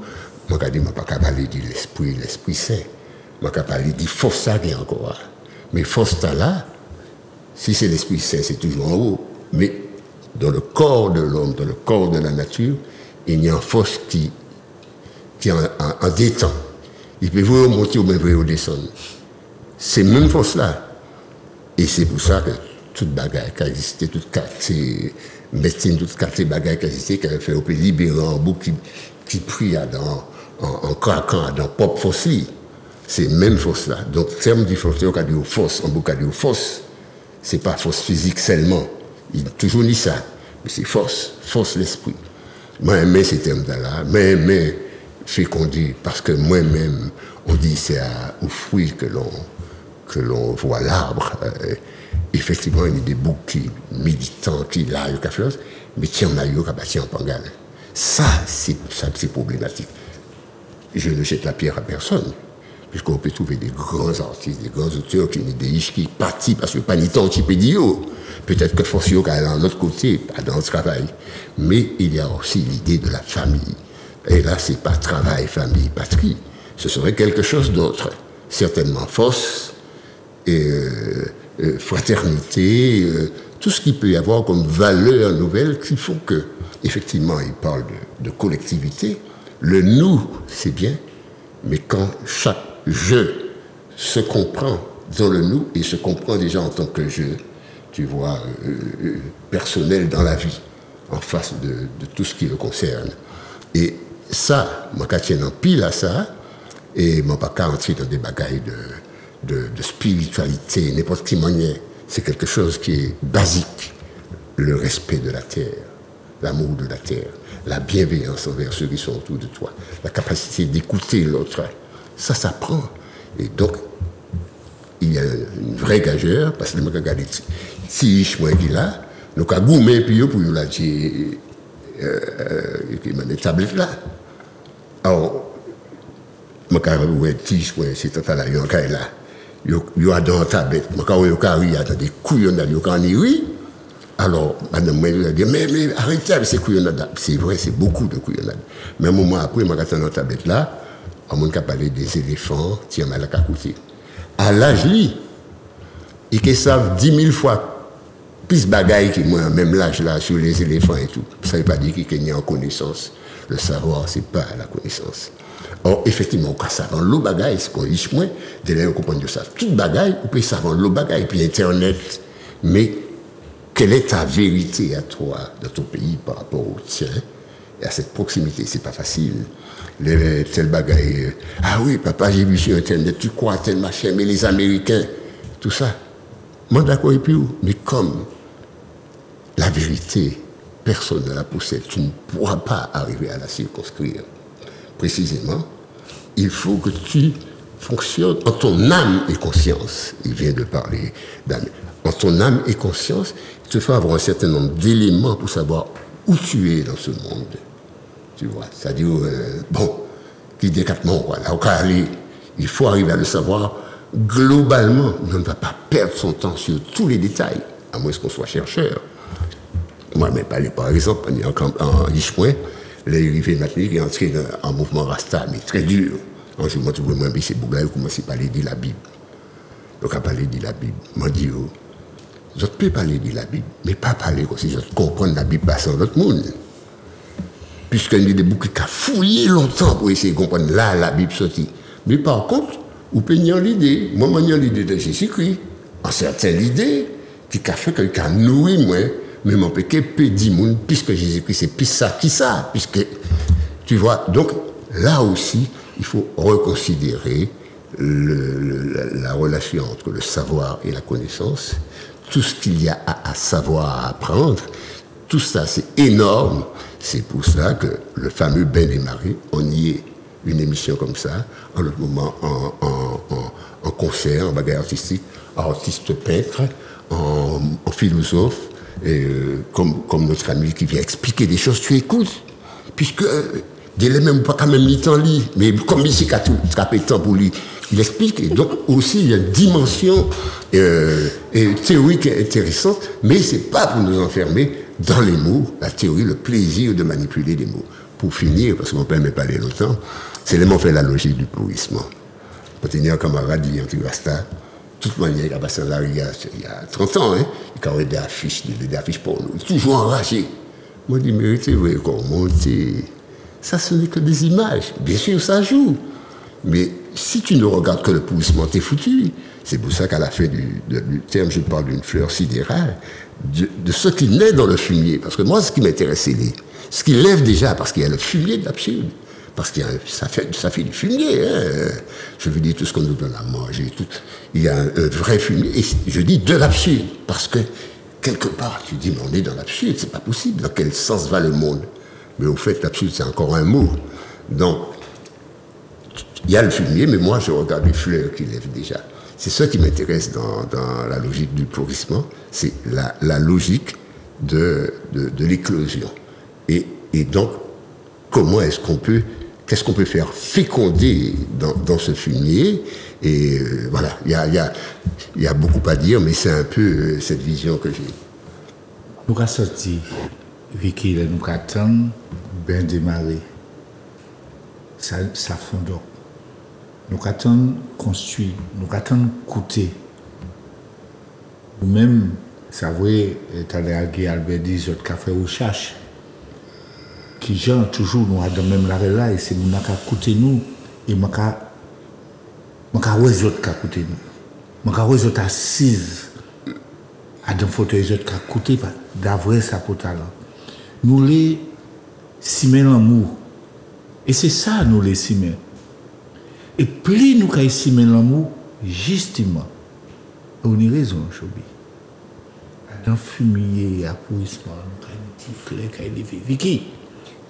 Je ne peux pas parler de l'esprit saint. Je ne peux pas parler de force qui encore. Mais force là, si c'est l'esprit saint, c'est toujours en haut. Mais dans le corps de l'homme, dans le corps de la nature, il y a une force qui est en détente. Il peut vous monter ou même vous descendre. C'est la même force-là. Et c'est pour ça que toute bagaille qui a existé, toute quartier, médecine, toute quartier bagaille qui a existé, qui a fait, on peut libérer un bout qui prie en craquant dans propre force. C'est la même force-là. Donc, le terme du force, on a dit force, on a dit force. Ce n'est pas force physique seulement. Il a toujours dit ça. Mais c'est force l'esprit. Moi, j'aime ces termes-là. Mais fécondé, parce que moi-même, on dit c'est au fruit que l'on voit l'arbre. Effectivement, il y a des boucs qui militants, qui là, il y a quelque chose, mais tiens, on a eu un pangal. Ça, c'est problématique. Je ne jette la pierre à personne, puisqu'on peut trouver des grands artistes, des grands auteurs qui ont des riches qui partent parce que pas ni temps, peut-être que Forcio qui est dans l'autre côté, pas dans le travail. Mais il y a aussi l'idée de la famille. Et là, c'est pas travail, famille, patrie. Ce serait quelque chose d'autre. Certainement force et fraternité, tout ce qu'il peut y avoir comme valeur nouvelle qui font que, effectivement, il parle de collectivité. Le nous, c'est bien, mais quand chaque je se comprend dans le nous et se comprend déjà en tant que je, tu vois, personnel dans la vie, en face de tout ce qui le concerne. Et ça, moi, quand je tiens en pile à ça, et moi, pas qu'à entrer dans des bagailles de spiritualité, n'importe qui manière, c'est quelque chose qui est basique. Le respect de la terre, l'amour de la terre, la bienveillance envers ceux qui sont autour de toi, la capacité d'écouter l'autre, ça s'apprend. Et donc, il y a une vraie gageure, parce que je regarde si je suis là, nous avons goûté pour la dire, des tablettes là. Alors, je suis c'est total là, il y a là. Il y a dans la tablette, il y a des couillons, oui. Alors, madame, elle a dit, mais arrêtez avec ces couillonnades. C'est vrai, c'est beaucoup de couillonnades. Mais un moment après, je suis dans la tablette là, on a parlé des éléphants, tiens, mal à côté. À l'âge, ils qui savent 10 000 fois plus bagaille que moi, même l'âge là, sur les éléphants et tout. Ça ne veut pas dire qu'il y a en connaissance. Le savoir, ce n'est pas la connaissance. Or, effectivement, quand ça va l'eau bagaille, c'est qu'on riche moins, dès là, on comprend que ça. Toute bagaille, on peut savoir l'eau bagaille, puis Internet. Mais, quelle est ta vérité à toi, dans ton pays, par rapport au tien, et à cette proximité? C'est pas facile. Tel bagaille, ah oui, papa, j'ai vu sur Internet, tu crois, tel machin, mais les Américains, tout ça. Moi, d'accord, et puis où? Mais comme la vérité, personne ne la possède, tu ne pourras pas arriver à la circonscrire. Précisément, il faut que tu fonctionnes en ton âme et conscience. Il vient de parler d'âme. En ton âme et conscience, il te faut avoir un certain nombre d'éléments pour savoir où tu es dans ce monde. Tu vois, c'est-à-dire, qui décatement, voilà, il faut arriver à le savoir globalement. On ne va pas perdre son temps sur tous les détails, à moins qu'on soit chercheur. Moi, mais par exemple, en Richemont, l'arrivée maintenant qui est entré en mouvement Rasta, mais très dur. En ce moment, tu vois, moi, c'est Bougla, il commence à parler de la Bible. Donc, à parler de la Bible, moi, je dis, je peux parler de la Bible, mais pas parler comme si je comprends la Bible passant l'autre monde. Puisqu'il y a des bouquins qui ont fouillé longtemps pour essayer de comprendre là, la Bible sortie. Mais par contre, vous pouvez nier l'idée. Moi, je nier l'idée de Jésus-Christ. En certaines idées, qui a fait que a nourri moi, mais mon péché peut dire, puisque Jésus-Christ, c'est plus ça qui ça. Puisque, tu vois, donc là aussi, il faut reconsidérer la relation entre le savoir et la connaissance. Tout ce qu'il y a à savoir, à apprendre, tout ça, c'est énorme. C'est pour ça que le fameux Bain des Marées, on y est une émission comme ça, en l'autre moment en concert, en bagarre artistique, en artiste peintre, en philosophe, et, comme notre ami qui vient expliquer des choses, tu écoutes, puisque dès les mêmes pas quand même ni temps lit, mais comme ici qu'a tout temps pour lui, il explique, et donc aussi il y a une dimension théorique intéressante, mais c'est pas pour nous enfermer dans les mots, la théorie, le plaisir de manipuler des mots. Pour finir, parce qu'on ne peut même pas aller longtemps, c'est les mots fait la logique du pourrissement. Pour tenir un camarade dit anti-rasta, de toute manière, il a passé là il y a 30 ans, hein, il a eu des affiches pour nous, il est toujours enragé. Moi, je dis, mais c'est vrai qu'on monte, ça ce n'est que des images. Bien sûr, ça joue. Mais si tu ne regardes que le pourrissement, t'es foutu. C'est pour ça qu'à la fin du terme, je parle d'une fleur sidérale, de ce qui naît dans le fumier. Parce que moi, ce qui m'intéresse, c'est ce qui lève déjà, parce qu'il y a le fumier de l'absurde. Parce que ça fait du fumier. Hein. Je veux dire, tout ce qu'on nous donne à manger, il y a un vrai fumier. Et je dis de l'absurde, parce que quelque part, tu dis, mais on est dans l'absurde, c'est pas possible. Dans quel sens va le monde? Mais au fait, l'absurde, c'est encore un mot. Donc, il y a le fumier, mais moi, je regarde les fleurs qui lèvent déjà. C'est ça qui m'intéresse dans la logique du pourrissement, c'est la logique de l'éclosion. Et donc, comment est-ce qu'on peut, qu'est-ce qu'on peut faire féconder dans ce fumier? Et voilà, il y a beaucoup à dire, mais c'est un peu cette vision que j'ai. Nous avons sorti, Vicky, nous attendons, Bain des Marées. Ça fond donc. nous attendons construire, nous attendons coûter. Nous-mêmes, c'est vrai, Albert dit, je vais faire recherche. Qui gens toujours nous dans même la là et c'est nous qui coûté nous et maka les autres qui coûté nous. Maka les autres assises à dans fauteuil les autres qui coûté d'avoir ça pour talent. Nous les simer l'amour. Et c'est ça nous les simer. Et plus nous kay simer l'amour justement. On y raison chobi. Dans fumier appouissement, nous kay tifler kay Vicky.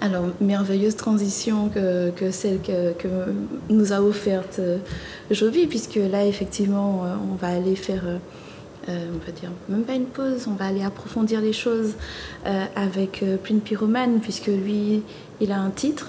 Alors, merveilleuse transition que celle que nous a offerte Jovi, puisque là, effectivement, on va aller faire, on va dire, même pas une pause, on va aller approfondir les choses avec Pline Pyromane, puisque lui, il a un titre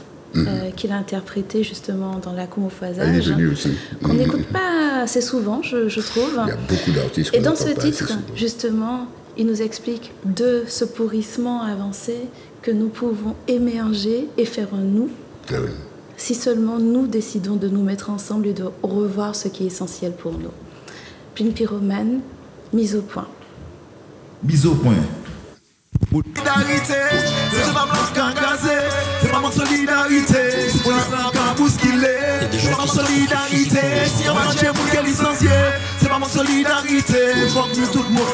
qu'il a interprété justement dans la Comophasage. Il est venu aussi. On n'écoute pas assez souvent, je trouve. Il y a beaucoup d'artistes. Et dans ce titre, justement, il nous explique de ce pourrissement avancé que nous pouvons émerger et faire un nous, si seulement nous décidons de nous mettre ensemble et de revoir ce qui est essentiel pour nous. Pline Pyromane, mise au point. Mise au point. Solidarité, c'est pas mon gazé, c'est pas mon solidarité, c'est pour la bousculé, c'est pas mon solidarité, si on va chez vous qui est licencié, c'est pas mon solidarité, faut que nous tout le monde.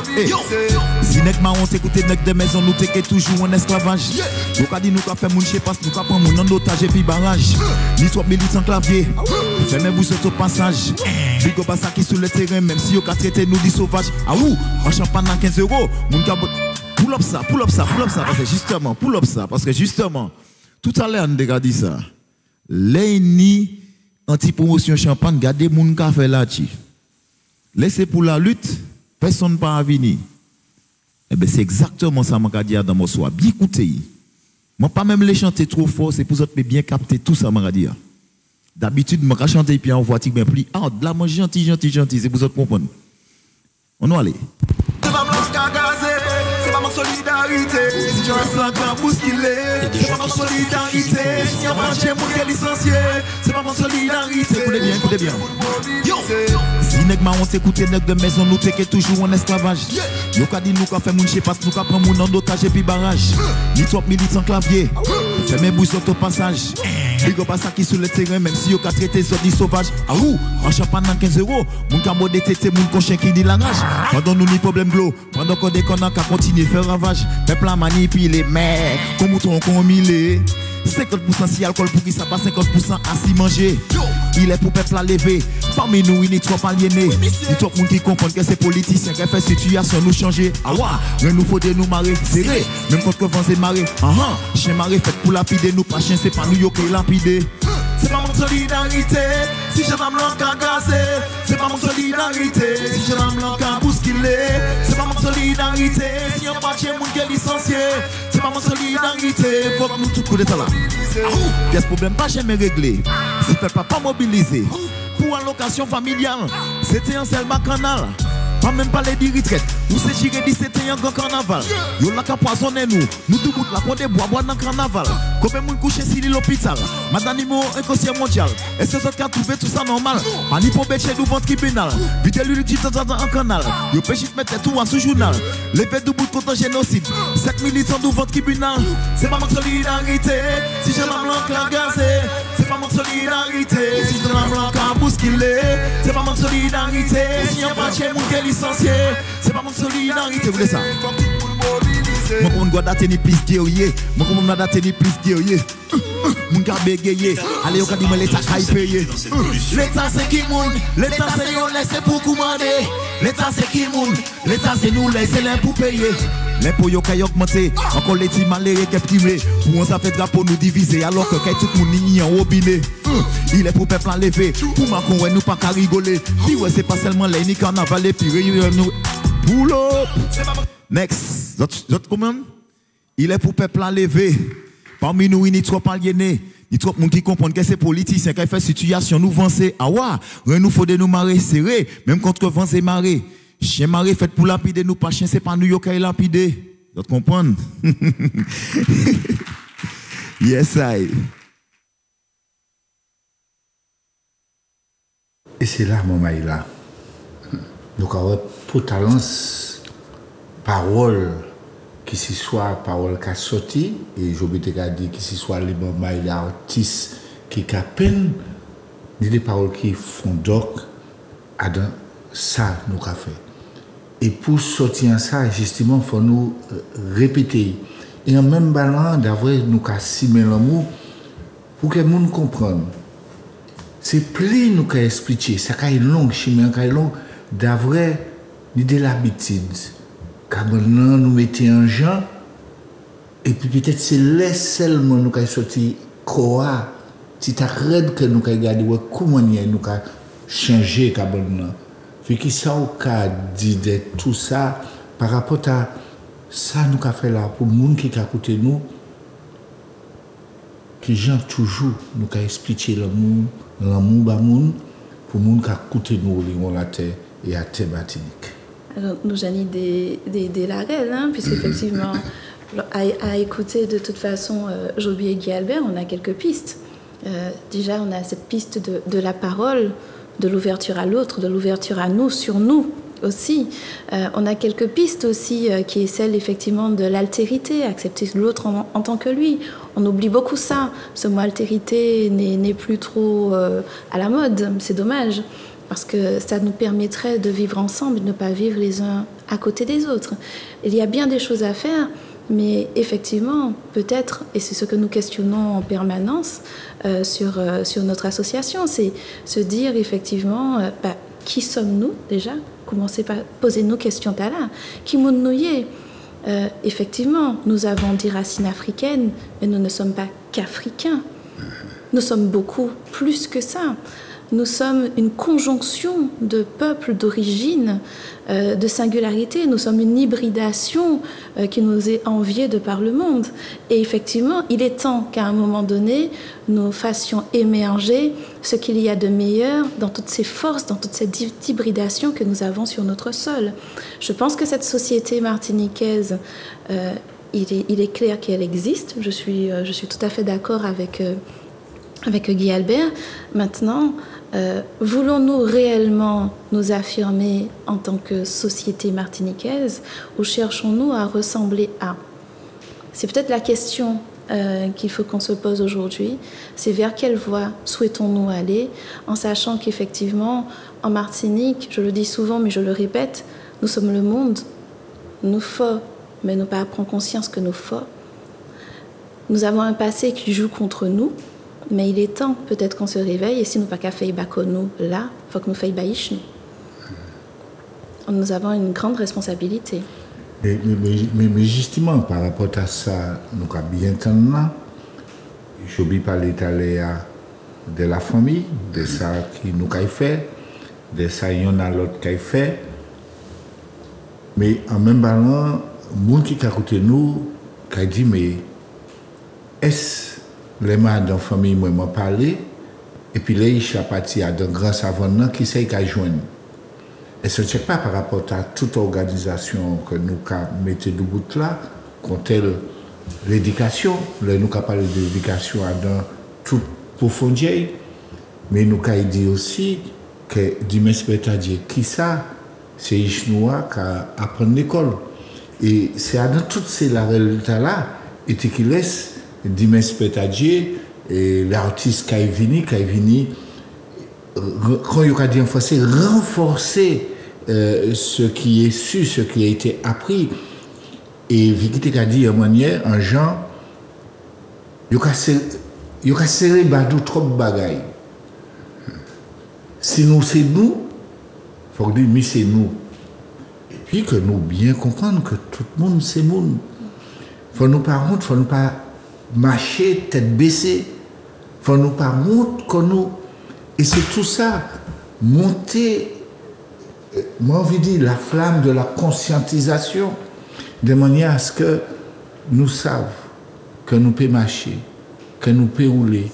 Si nèg marron t'écoute nèg de maison, nous t'écoute toujours en esclavage. Nous qu'a dit nous qu'a fait moun chez passe, nous qu'a prend moun en otage et puis barrage. Ni trop militant clavier, fermez vous au passage. Big up à ça qui sur le terrain, même si yo qu'a traité nous dit sauvage. Ah ou, en champagne à 15 €, moun qu'a pull up ça, parce que justement, pull up ça, parce que justement, tout à l'heure, on a dit ça. Les anti-promotion champagne, gardez moun ka fait là-dessus. Laissez pour la lutte, personne pas à venir. Eh bien, c'est exactement ça, que je dis dans mon soir. Bien écoutez. Moi, pas même les chanter trop fort, c'est pour ça que je bien capter tout ça, je dis. D'habitude, je chante et puis on voit bien plus. Ah, de là, moi, gentil, c'est pour ça que je comprends. On va aller. C'est pas mon solidarité, si je reste là, bousculé. C'est pas mon solidarité, si on va chez moi qui est licencié. C'est pas mon solidarité. Écoutez bien. Yo! Si nèg marron t'écoute nèg de maison, nous t'écoute toujours en esclavage. Yo qu'a dit nous qu'a fait moun chez passe, nous qu'a prend moun en otage et puis barrage. Ni trop militant clavier, fais mes bouches au passage. Big up à ça qui sur le terrain, même si yo qu'a traité ça dit sauvage. Ah ou, en champagne à 15 €, moun qu'a modé tété, moun conchien qui dit la rage. Pendant nous ni problème glo, pendant qu'on déconne qu'à continuer faire ravage. Peuple a manipulé, mais comme mouton qu'on mille. 50% si alcool pour qui ça passe 50% à si manger. Il est pour peuple à lever. Parmi nous, il n'est trop aliéné. Il trop monde qui comprend que c'est politicien qui fait situation nous changer. Ah ouais, nous faut de nous marrer, serré. Même quand que vent c'est marrer. Chien marrer fait pour lapider nous, pas chien c'est pas nous qui lapider. C'est pas mon solidarité, si je m'aime l'enca gazé. C'est pas mon solidarité, si je m'aime l'enca bousculé. C'est pas mon solidarité, si on va chez moun qui est licencié. C'est pas mon solidarité, faut que nous tout coup d'état là. Qu'est-ce problème pas jamais réglé, si peuple pas mobilisé. Pour allocation familiale, c'était un seul canal. Pas même pas les retraite. Nous c'est chiré dit c'était un grand carnaval. Yo la ka poisonner nous tout bout la pour des bois dans carnaval. Combien moun couché si l'hôpital. Madame numéro inconscient mondial. Et ce autres qui a trouvé tout ça normal. Mani pour bêcher nous ventre qui pénal. Vite lui dit dans un canal. Yo péché mettre tout en sous journal. Les bêtes du bout contre génocide. 7 militants nous ventre qui pénal. C'est pas mon solidarité. Si je m'en la gazé. C'est pas mon solidarité. Si je m'en la bousculé. C'est pas mon solidarité. Si on va chez moun licencié, c'est pas mon solidarité, vous voulez ça? Mon qu'on doit dater ni plus guerrier, mon qu'on doit dater ni plus guerrier. Mon gars bégayer, allez au cas de l'État qui paye. L'État c'est qui moun, l'État c'est nous laisser pour commander. L'État c'est qui moun, l'État c'est nous laisser les pour payer. L'impôt yo kay augmenté, encore les petits malheureux qui privés. Pour on ça fait drapeau nous diviser alors que tout le monde n'y en robinet. Il est pour peuple à lever, pour Macron ouais nous pas qu'à rigoler. Puis ouais c'est pas seulement les ni carnaval et puis nous pull up. Next, d'autres comment? Il est pour peuple à lever. Parmi nous il n'y trop aliéné. Il y a trop de monde qui comprend que c'est politicien qui fait situation nous vancer. Ah ouais, nous faut de nous marrer serré, même contre vent c'est marrer. Chien maré fait pour lapider nous, pas chien c'est pas nous yo qui lapider. Vous comprenez? Yes I. Et c'est là, mon maï là. Donc, pour talence, parole, qui s'y soit parole qui a sorti, et je vais te dire qui s'y soit les bons maï artistes qui a peine, des paroles qui font donc, à ça, nous avons fait. Et pour sortir ça, justement, il faut nous répéter. Et en même balance, d'avoir nous casser l'amour pour que les gens comprennent. C'est plus nous qu'à expliquer. Ça a une longue chemin, d'avoir de l'habitude. Car maintenant, nous mettons en gens. Et puis peut-être c'est là seulement nous qu'à sortir quoi. Si tu as raide que nous qu'à regarder comment nous qu'à changer car maintenant. Fait que ça au cas dit de tout ça par rapport à ça nous qu'a fait là pour monde qui a écouté nous qui gens toujours nous qu'a expliqué l'amour ba monde pour monde qui a écouté nous li la terre et à terre Martinique. Alors nous j'en ai des larelles hein puisqu'effectivement à écouter de toute façon Joby et Guy Albert, on a quelques pistes. Déjà on a cette piste de la parole, de l'ouverture à l'autre, de l'ouverture à nous, sur nous aussi. On a quelques pistes aussi qui est celle effectivement de l'altérité, accepter l'autre en tant que lui. On oublie beaucoup ça. Ce mot altérité n'est plus trop à la mode, c'est dommage, parce que ça nous permettrait de vivre ensemble, de ne pas vivre les uns à côté des autres. Il y a bien des choses à faire, mais effectivement, peut-être, et c'est ce que nous questionnons en permanence sur notre association, c'est se dire effectivement, qui sommes-nous déjà? Commencez par poser nos questions là. Qui nous effectivement, nous avons des racines africaines, mais nous ne sommes pas qu'africains. Nous sommes beaucoup plus que ça. Nous sommes une conjonction de peuples d'origine, de singularité. Nous sommes une hybridation qui nous est enviée de par le monde. Et effectivement, il est temps qu'à un moment donné, nous fassions émerger ce qu'il y a de meilleur dans toutes ces forces, dans toute cette hybridation que nous avons sur notre sol. Je pense que cette société martiniquaise, il est clair qu'elle existe. Je suis tout à fait d'accord avec Guy Albert. Maintenant, voulons-nous réellement nous affirmer en tant que société martiniquaise ou cherchons-nous à ressembler à? C'est peut-être la question qu'il faut qu'on se pose aujourd'hui. C'est vers quelle voie souhaitons-nous aller, en sachant qu'effectivement, en Martinique, je le dis souvent mais je le répète, nous sommes le monde, nous faut, mais nous pas prendre conscience que nous faut. Nous avons un passé qui joue contre nous. Mais il est temps, peut-être qu'on se réveille, et si nous n'avons pas qu'à faire nous là, il faut que nous fassions baïch nous. Nous avons une grande responsabilité. Mais justement, par rapport à ça, nous avons bien entendu là, je n'oublie pas l'étaler de la famille, de ça qui nous a fait, de ça il y en a l'autre qui a fait. Mais en même temps, le monde qui a écouté nous, qui a dit, mais est-ce les mères dans la famille m'ont parlé, et puis là, ils sont partis à de grands savants qui s'est qu'à joindre. Et ce n'est pas par rapport à toute organisation que nous mettons de bout là, qu'on telle l'éducation, là, nous avons parlé de l'éducation dans toute profondeur, mais nous avons dit aussi que du spectacle qui ça, c'est les Chinois qui apprennent l'école. Et c'est dans toutes ces réalités-là, et qui laisse Dimes Pétadier et l'artiste qui est venu, quand il a dit en français, renforcer ce qui est su, ce qui a été appris. Et Vicky a dit en manière, en genre, il a serré badou trop de bagailles. Si nous c'est nous, il faut dire, mais c'est nous. Et puis que nous bien comprendre que tout le monde c'est monde. Faut nous pas marcher tête baissée, faut nous pas monter comme nous. Et c'est tout ça, monter, moi envie de dire, la flamme de la conscientisation, de manière à ce que nous savions que nous pouvons marcher, que nous pouvons rouler,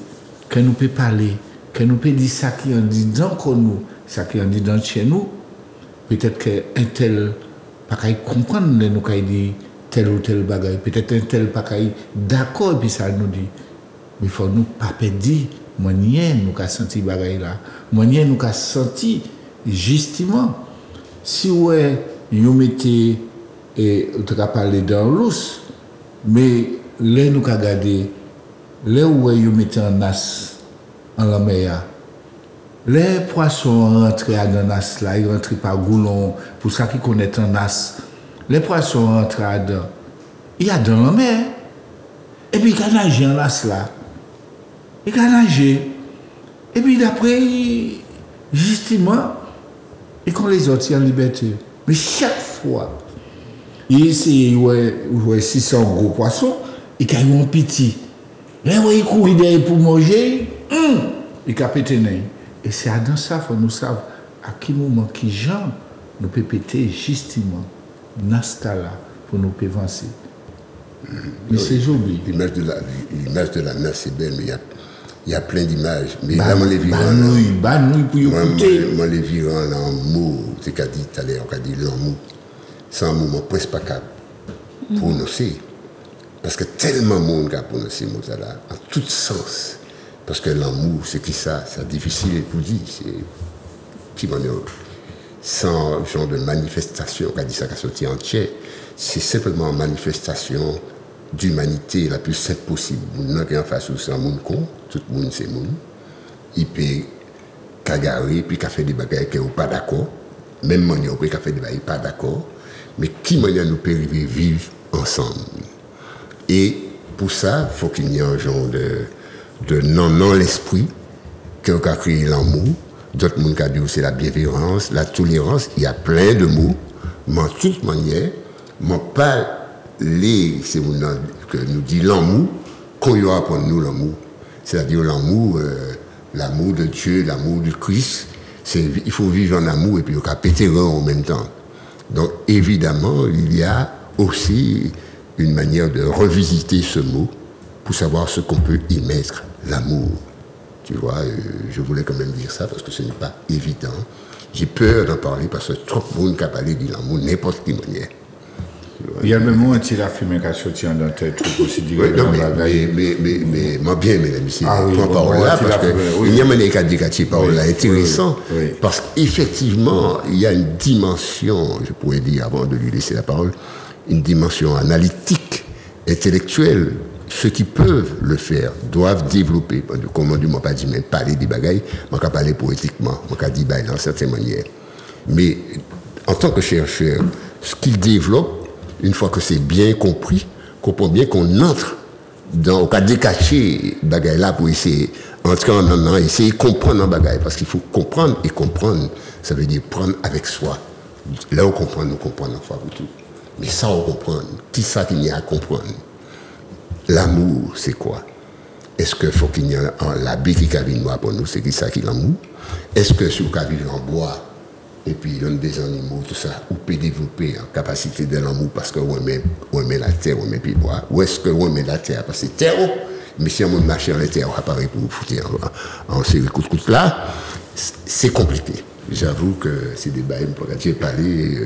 que nous pouvons parler, que nous pouvons dire ça qui en dit dans nous, ça qui en dit dans chez nous. Peut-être qu'un tel pas comprendre nous qu'il dit tel ou tel bagaille, peut-être un tel pas d'accord, puis ça nous dit, mais il faut nous pas perdre moi n'y nous qu'a senti bagaille là. Moi n'y nous qu'a senti justement si ouais vous mettez et tu as parlé dans l'ous mais là nous qu'a regardé là où vous mettez en as en la mer. Les poissons rentrent dans nas là, ils rentrent par goulon pour ça qui connaît un nas. Les poissons rentrent dedans. Il y a dans la mer. Et puis, il a nagé en nas là. Il a nagé. Et puis, d'après, justement, et qu'on les autres en liberté. Mais chaque fois, il essaie de 600 gros poissons, il a eu un petit. Là, il court derrière pour manger, il a pété. Et c'est dans ça qu'il faut nous savoir à quel moment, qui gens nous peut péter justement dans ce cas-là pour nous avancer. Mais c'est joli. L'image de la NAS, c'est belle, mais il y a plein d'images. Mais là, moi, les vivants. Pour écouter. Moi, les vivants, en mots, c'est qu'à dit tout à l'heure, on a dit l'amour. Sans un moment presque pas capable de prononcer. Parce que tellement de monde a prononcé ce mot-là, en tout sens. Parce que l'amour, c'est qui ça? C'est difficile pour dire. C'est sans genre de manifestation, on a dit ça qui a sorti entier. C'est simplement une manifestation d'humanité la plus simple possible. Nous avons en face de ça, un monde con, tout le monde c'est monde. Il peut cagarrer, puis fait des bagages qui n'est pas d'accord. Même manière, il peut faire des bagages pas d'accord. Mais qui manière nous peut vivre ensemble? Et pour ça, il faut qu'il y ait un genre de non l'esprit qui a créé l'amour. D'autres monde qui a dit c'est la bienveillance, la tolérance. Il y a plein de mots, mais en toute manière, mais pas les, c'est que nous dit l'amour, qu'on y aura pour nous l'amour. C'est-à-dire l'amour, l'amour de Dieu, l'amour du Christ. Il faut vivre en amour et puis on va péter en même temps. Donc évidemment, il y a aussi une manière de revisiter ce mot pour savoir ce qu'on peut y mettre, l'amour. Tu vois, je voulais quand même dire ça parce que ce n'est pas évident. J'ai peur d'en parler parce que trop de monde qui a parlé de l'amour, n'importe quelle manière. Il y a le moment où il a fumé qui a sorti dans le tête, aussi dire. Oui, non, mais moi bien, mesdames, ici, parole là, parce qu'il y a un cas de parole là intéressant, parce qu'effectivement, il y a une dimension, je pourrais dire avant de lui laisser la parole, une dimension analytique, intellectuelle. Ceux qui peuvent le faire doivent développer. Comme on dit, moi pas dit même parler des bagailles, moi pas parler poétiquement, moi pas dire dans certaines manières. Mais en tant que chercheur, ce qu'il développe, une fois que c'est bien compris, comprend bien qu'on entre dans, au cas de cacher bagaille là pour essayer d'entrer en essayer de comprendre un bagaille. Parce qu'il faut comprendre et comprendre, ça veut dire prendre avec soi. Là où comprendre, nous comprenons une fois pour tout. Mais ça, on comprend. Qui ça qu'il y a à comprendre? L'amour, c'est quoi? Est-ce qu'il faut qu'il y ait l'habit qui cabine noir pour nous? C'est qui ça qui est l'amour? Est-ce que si vous vivez en bois, et puis il y a des animaux, tout ça, vous pouvez développer en capacité de l'amour parce que vous aimez la terre, vous aimez le bois? Ou est-ce que vous aimez la terre parce que c'est terre? Mais si on marche dans la terre, on apparaît pour vous foutre en série coup là, c'est compliqué. J'avoue que c'est des bails pour j'ai parlé.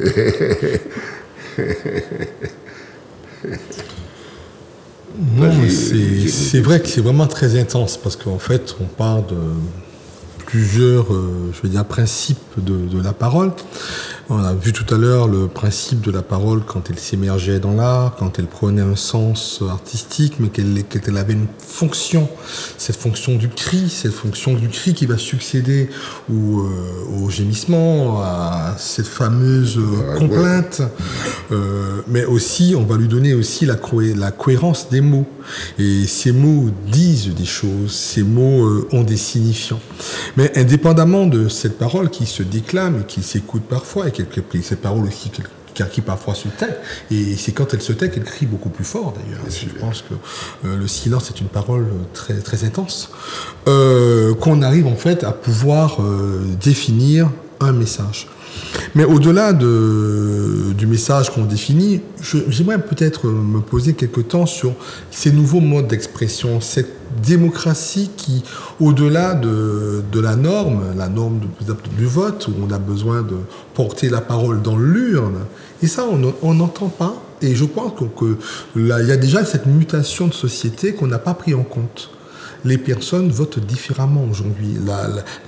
Non, c'est vrai que c'est vraiment très intense parce qu'en fait, on parle de plusieurs, principes de la parole. On a vu tout à l'heure le principe de la parole quand elle s'émergeait dans l'art, quand elle prenait un sens artistique, mais qu'elle avait une fonction, cette fonction du cri qui va succéder au gémissement, à cette fameuse complainte, mais aussi, on va lui donner aussi la cohérence des mots. Et ces mots disent des choses, ces mots ont des signifiants. Mais indépendamment de cette parole qui se déclame et qui s'écoute parfois, et cette parole aussi qui parfois se tait, et c'est quand elle se tait qu'elle crie beaucoup plus fort d'ailleurs. Je pense que le silence est une parole très, très intense, qu'on arrive en fait à pouvoir définir un message. Mais au-delà du message qu'on définit, j'aimerais peut-être me poser quelque temps sur ces nouveaux modes d'expression, cette démocratie qui, au-delà de la norme du vote, où on a besoin de porter la parole dans l'urne, et ça, on n'entend pas. Et je pense qu'il y a déjà cette mutation de société qu'on n'a pas pris en compte. les personnes votent différemment aujourd'hui.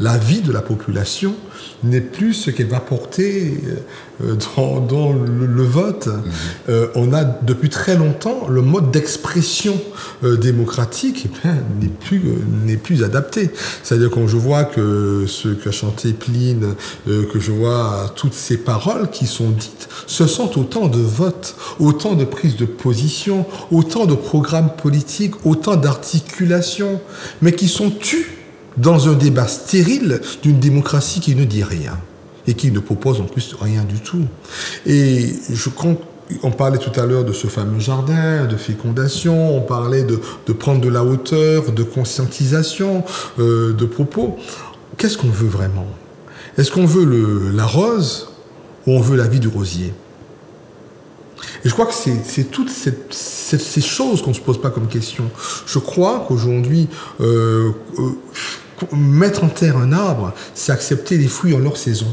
La vie de la population n'est plus ce qu'elle va porter dans le vote. On a depuis très longtemps le mode d'expression démocratique n'est plus adapté. C'est-à-dire quand je vois que ce qu'a chanté Pline, que je vois toutes ces paroles qui sont dites, ce sont autant de votes, autant de prises de position, autant de programmes politiques, autant d'articulations, mais qui sont tues dans un débat stérile d'une démocratie qui ne dit rien et qui ne propose en plus rien du tout. Et on parlait tout à l'heure de ce fameux jardin, de fécondation, on parlait de prendre de la hauteur, de conscientisation, de propos. Qu'est-ce qu'on veut vraiment? Est-ce qu'on veut la rose ou on veut la vie du rosier? Et je crois que c'est toutes ces choses qu'on ne se pose pas comme question. Je crois qu'aujourd'hui, mettre en terre un arbre, c'est accepter les fruits en leur saison.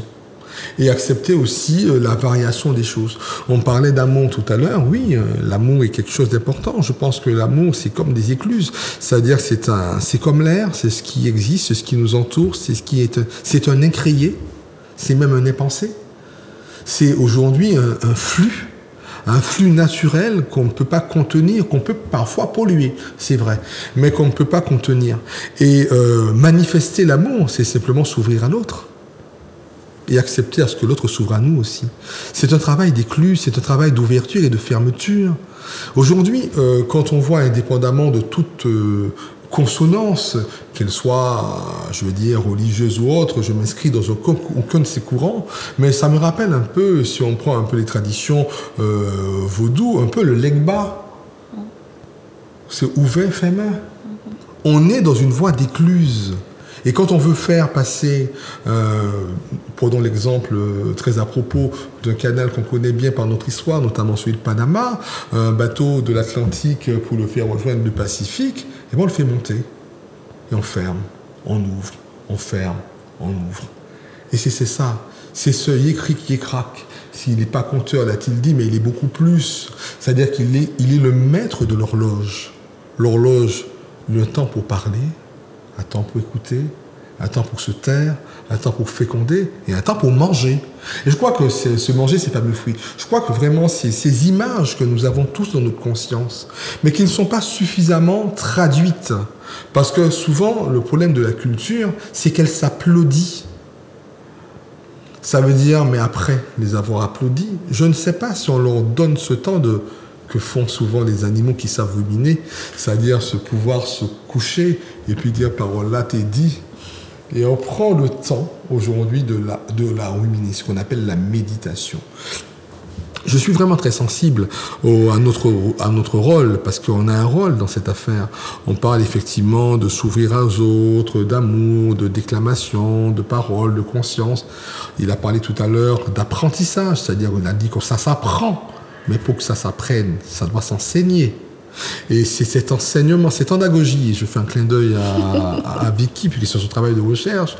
Et accepter aussi la variation des choses. On parlait d'amour tout à l'heure. Oui, l'amour est quelque chose d'important. Je pense que l'amour, c'est comme des écluses. C'est-à-dire c'est comme l'air, c'est ce qui existe, c'est ce qui nous entoure, c'est un incréé, c'est même un impensé. C'est aujourd'hui un flux naturel qu'on ne peut pas contenir, qu'on peut parfois polluer, c'est vrai, mais qu'on ne peut pas contenir. Et manifester l'amour, c'est simplement s'ouvrir à l'autre et accepter à ce que l'autre s'ouvre à nous aussi. C'est un travail d'écluse, c'est un travail d'ouverture et de fermeture. Aujourd'hui, quand on voit, indépendamment de toute consonance, qu'elle soit, je veux dire, religieuse ou autre, je m'inscris dans aucun de ces courants, mais ça me rappelle un peu, si on prend un peu les traditions vaudou, un peu le legba. C'est ouvert, fait main. On est dans une voie d'écluse. Et quand on veut faire passer, prenons l'exemple très à propos d'un canal qu'on connaît bien par notre histoire, notamment celui de Panama, un bateau de l'Atlantique pour le faire rejoindre le Pacifique, et bien on le fait monter. Et on ferme, on ouvre, on ferme, on ouvre. Et c'est ça, c'est ce yécric yécrac. S'il n'est pas compteur, l'a-t-il dit, mais il est beaucoup plus. C'est-à-dire qu'il est le maître de l'horloge. L'horloge, le temps pour parler, un temps pour écouter, un temps pour se taire, un temps pour féconder et un temps pour manger. Et je crois que se manger ces fameux fruits, je crois que vraiment c'est ces images que nous avons tous dans notre conscience, mais qui ne sont pas suffisamment traduites. Parce que souvent, le problème de la culture, c'est qu'elle s'applaudit. Ça veut dire, mais après les avoir applaudis, je ne sais pas si on leur donne ce temps que font souvent les animaux qui savent ruminer, c'est-à-dire pouvoir se coucher et puis dire parole là t'es dit. Et on prend le temps aujourd'hui de la ruminer, ce qu'on appelle la méditation. Je suis vraiment très sensible à notre rôle, parce qu'on a un rôle dans cette affaire. On parle effectivement de s'ouvrir aux autres, d'amour, de déclamation, de parole, de conscience. Il a parlé tout à l'heure d'apprentissage, c'est-à-dire on a dit que ça s'apprend. Mais pour que ça s'apprenne, ça doit s'enseigner. Et c'est cet enseignement, cette andragogie, je fais un clin d'œil à Vicky, puisque c'est son travail de recherche,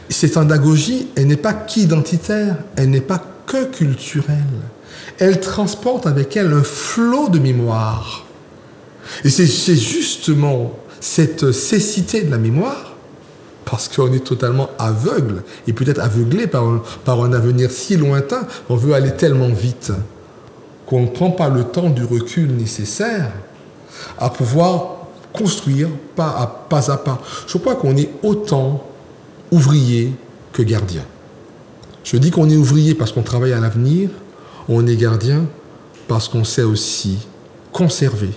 cette andragogie, elle n'est pas qu'identitaire, elle n'est pas que culturelle. Elle transporte avec elle un flot de mémoire. Et c'est justement cette cécité de la mémoire, parce qu'on est totalement aveugle, et peut-être aveuglé par un avenir si lointain, on veut aller tellement vite, qu'on ne prend pas le temps du recul nécessaire à pouvoir construire pas à pas. Je crois qu'on est autant ouvrier que gardien. Je dis qu'on est ouvrier parce qu'on travaille à l'avenir, on est gardien parce qu'on sait aussi conserver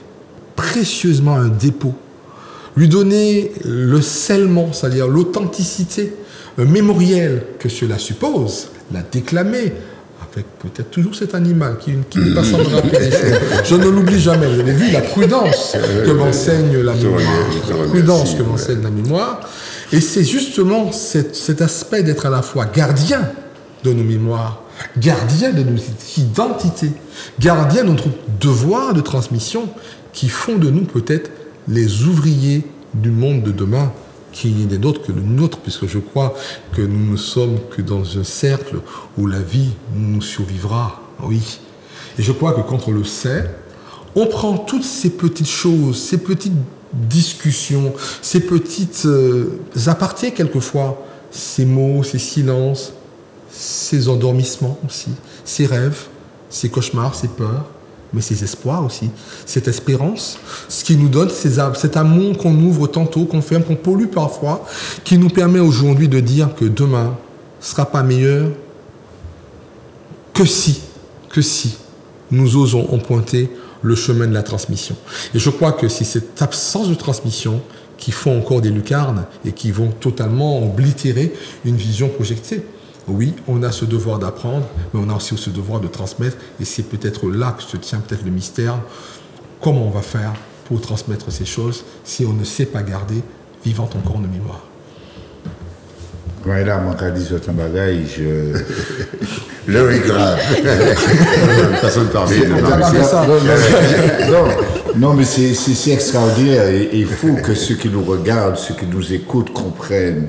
précieusement un dépôt, lui donner le scellement, c'est-à-dire l'authenticité mémorielle que cela suppose, la déclamer, avec peut-être toujours cet animal qui n'est pas sans me rappeler les choses. Je ne l'oublie jamais. Vous avez vu la prudence que m'enseigne la mémoire. La prudence que m'enseigne la mémoire. Et c'est justement cet aspect d'être à la fois gardien de nos mémoires, gardien de nos identités, gardien de notre devoir de transmission qui font de nous peut-être les ouvriers du monde de demain, qui n'est d'autre que le nôtre, puisque je crois que nous ne sommes que dans un cercle où la vie nous survivra, oui. Et je crois que quand on le sait, on prend toutes ces petites choses, ces petites discussions, ces petites apartés quelquefois, ces mots, ces silences, ces endormissements aussi, ces rêves, ces cauchemars, ces peurs, mais ces espoirs aussi, cette espérance, ce qui nous donne cet amour qu'on ouvre tantôt, qu'on ferme, qu'on pollue parfois, qui nous permet aujourd'hui de dire que demain ne sera pas meilleur que si nous osons emprunter le chemin de la transmission. Et je crois que c'est cette absence de transmission qui font encore des lucarnes et qui vont totalement oblitérer une vision projetée. Oui, on a ce devoir d'apprendre, mais on a aussi ce devoir de transmettre, et c'est peut-être là que se tient peut-être le mystère. Comment on va faire pour transmettre ces choses si on ne sait pas garder vivante encore nos mémoires? Là, mon cas dit un bagage, Le grave. Personne ne parle. Non, mais c'est extraordinaire. Et il faut que ceux qui nous regardent, ceux qui nous écoutent comprennent.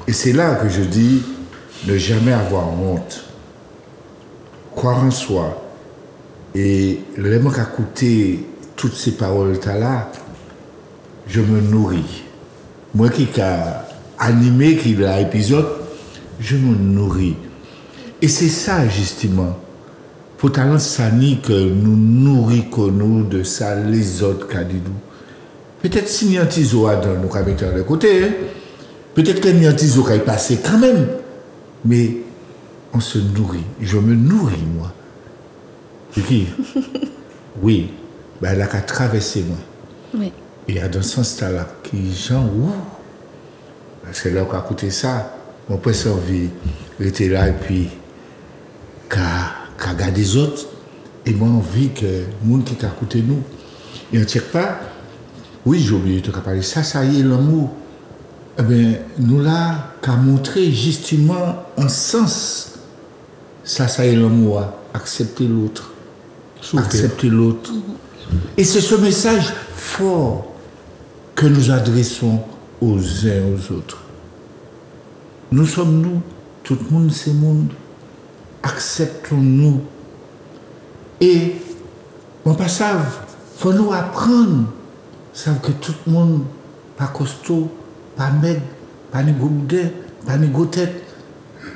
Et c'est là que je dis, ne jamais avoir honte. Croire en soi. Et le mec à écouter toutes ces paroles-là, je me nourris. Moi qui a animé qui l'a épisode, je me nourris. Et c'est ça, justement. Pour talent, ça nie que nous nourrissons nous de ça, les autres qu'a dit nous. Peut-être si nous avons nous mettre de côté, hein? Peut-être que nous avons passé quand même. Mais on se nourrit. Je me nourris, moi. C'est qui? Oui. Ben, elle a qu'à traverser, moi. Oui. Et il y a dans ce sens-là, qui genre, ouh. C'est là qu'on a écouté ça. Mon père servi, il était là, et puis, qu'à garder les autres. Et moi, envie que le monde qui t'a écouté nous, il ne tire pas. Oui, j'ai oublié de te parler. Ça y est, l'amour. Eh bien, nous là, qu'à montrer justement un sens. Ça y est, l'amour. Accepter l'autre. Accepter l'autre. Et c'est ce message fort que nous adressons aux uns aux autres. Nous sommes nous, tout le monde c'est monde. Acceptons-nous. Et on pas savent, faut nous apprendre. Savent que tout le monde pas costaud, pas maigre, pas ni gourdet, pas ni tête.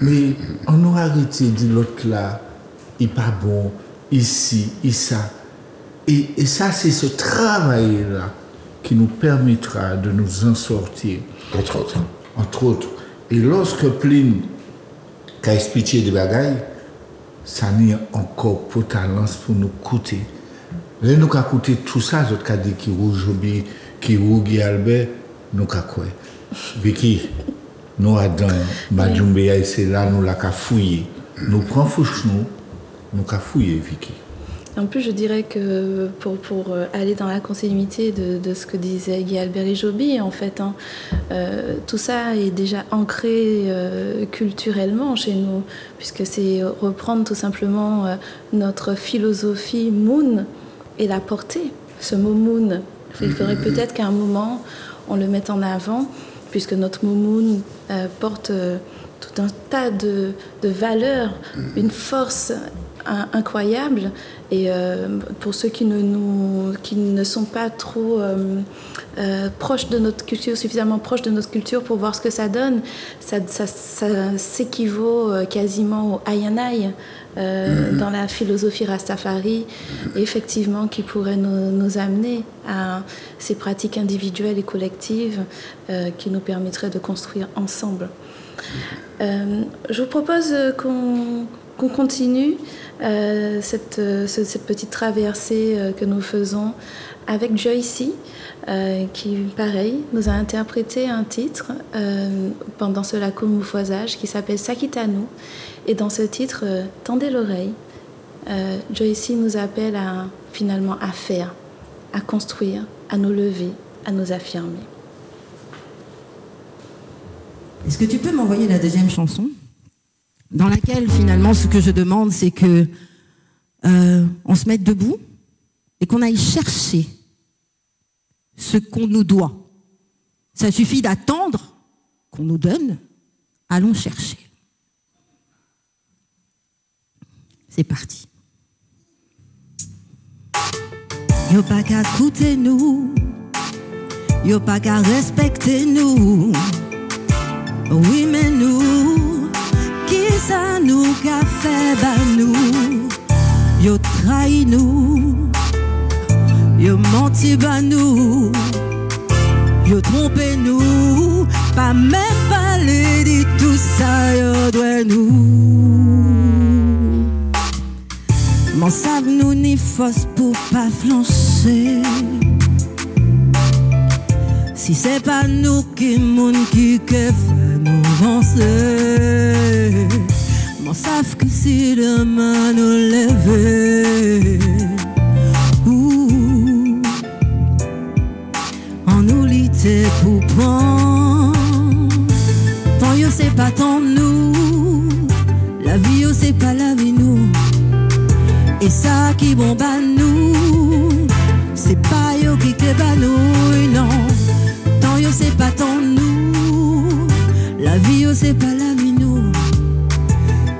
Mais on nous arrête de dire l'autre là, il pas bon, ici, ça. Et ça, c'est ce travail-là qui nous permettra de nous en sortir. Entre autres. Entre autres. Et lorsque Pline a expliqué des bagailles, ça n'est encore pour talent pour nous coûter. Là, nous avons coûté tout ça, nous avons dit qui rouge, qui rouge, Albert, nous avons quoi? Vicky, nous Adam, Madjumbe, c'est là, nous l'avons fouillé. Nous prenons fouche, nous avons fouillé, Vicky. En plus, je dirais que pour aller dans la continuité de ce que disait Guy Albert et Joby, en fait, tout ça est déjà ancré culturellement chez nous, puisque c'est reprendre tout simplement notre philosophie Moon et la porter. Ce mot Moon, il faudrait peut-être qu'à un moment, on le mette en avant, puisque notre mot Moon porte tout un tas de valeurs, une force incroyable. Et pour ceux qui ne sont pas trop proches de notre culture, suffisamment proches de notre culture pour voir ce que ça donne, ça s'équivaut quasiment au Ayanai dans la philosophie Rastafari, effectivement, qui pourrait nous amener à ces pratiques individuelles et collectives qui nous permettraient de construire ensemble. Je vous propose qu'on continue cette petite traversée que nous faisons avec Joycey, qui, pareil, nous a interprété un titre pendant ce lacomoufosage qui s'appelle Sakitanu. Et dans ce titre, tendez l'oreille, Joycey nous appelle finalement à faire, à construire, à nous lever, à nous affirmer. Est-ce que tu peux m'envoyer la deuxième chanson ? Dans laquelle, finalement, ce que je demande, c'est que on se mette debout et qu'on aille chercher ce qu'on nous doit. Ça suffit d'attendre qu'on nous donne. Allons chercher. C'est parti. Yo pas qu'à coûter nous, yo pas qu'à respecter nous. Oui, mais nous, qui ça nous qu'a fait bah nous? Yo trahi nous, yo menti bah nous, yo trompé nous, pas même parler de tout ça, yo doit nous. M'en savent nous ni force pour pas flancher. Si c'est pas nous qui moun qui fait nous avancer, m'en savent que si demain nous lever, en nous lutter pour prendre. Tant yo c'est pas tant nous, la vie yo c'est pas la vie nous. Et ça qui bombe à nous, c'est pas yo qui ba nous, non. Tant yo c'est pas tant nous, la vie yo c'est pas la vie nous.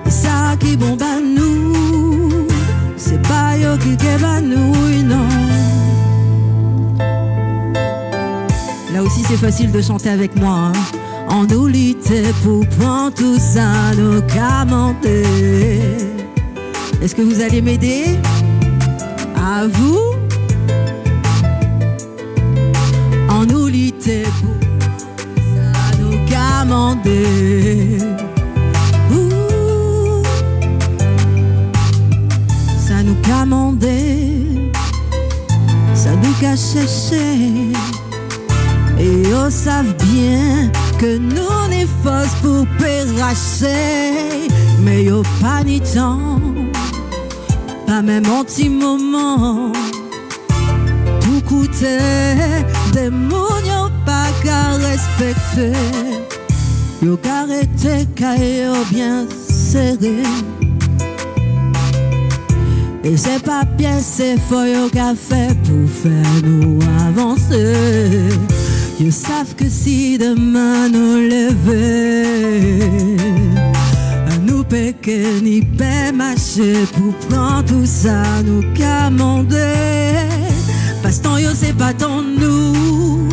Et ça qui bombe à nous, c'est pas yo qui ba nous, non. Là aussi c'est facile de chanter avec moi, hein. En nous lutter pour prendre tout ça, nous commander. Est-ce que vous allez m'aider? À vous? En nous lutter pour ça nous commander. Ça nous commander, ça nous cache chercher. Et ils savent bien que nous n'est force pour péracher. Mais yo pas ni temps, pas même un petit moment. Tout coûter, des mots yo pas qu'à respecter. Yo qu'arrêter qu'à yo bien serré. Et c'est pas pièce, c'est faux yo qu'a fait pour faire nous avancer. Ils savent que si demain nous lever, nous péquer ni paix marcher pour prendre tout ça, nous commander. Parce que yo c'est pas tant nous,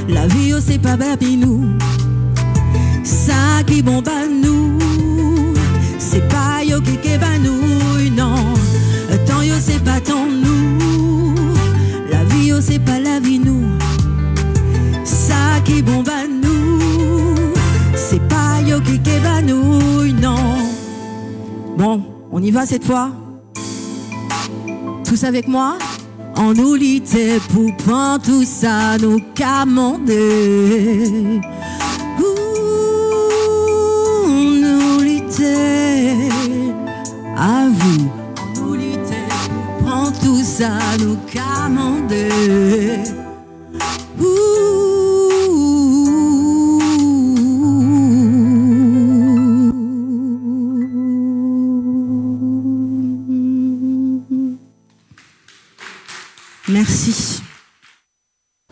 la vie yo c'est pas baby nous. Ça qui bombe à nous, c'est pas yo qui ba nous, non. Tant yo c'est pas tant nous, la vie yo c'est pas la vie nous. Ça qui bombe à nous, c'est pas yo qui ba nous, non. Bon, on y va cette fois. Tous avec moi. En nous lutter pour prendre tout ça, nous commander. Nous lutter à vous. Nous lutter pour prendre tout ça, nous commander. Merci.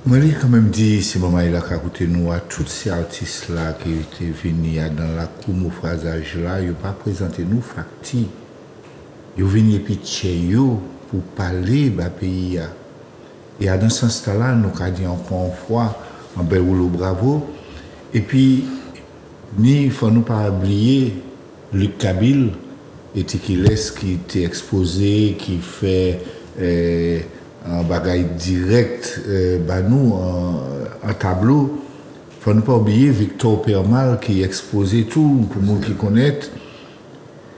Moi, j'ai quand même dit, c'est maman il a écouté nous à tous ces artistes-là qui étaient venus dans la coumouphasage-là, ils n'ont pas présenté nous facti. Ils sont venus pitcher pour parler de pays. Et dans ce sens-là, nous avons dit encore une fois, en bel rouleau bravo. Et puis, il ne faut nous pas oublier Luc Kabil, qui était exposé, qui fait un bagage direct nous en tableau. Il ne faut pas oublier Victor Permal qui exposait tout pour nous qui connaissent.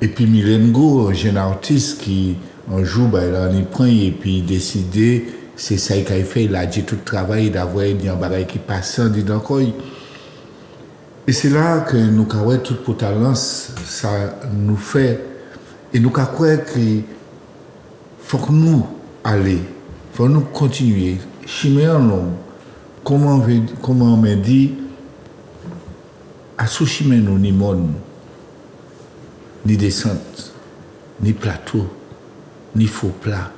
Et puis Milengo, un jeune artiste qui un jour il en prend et puis décidé, c'est ça qu'il a fait, il a dit tout le travail d'avoir dit un bagage qui passe en disant quoi. Et c'est là que nous avons toute potence, ça nous fait, et nous avons qu'il faut que nous aller. Il faut nous continuer. Chimère long. Comment on me dit, à sous chimère nous ni monde, ni descente, ni plateau, ni faux plat.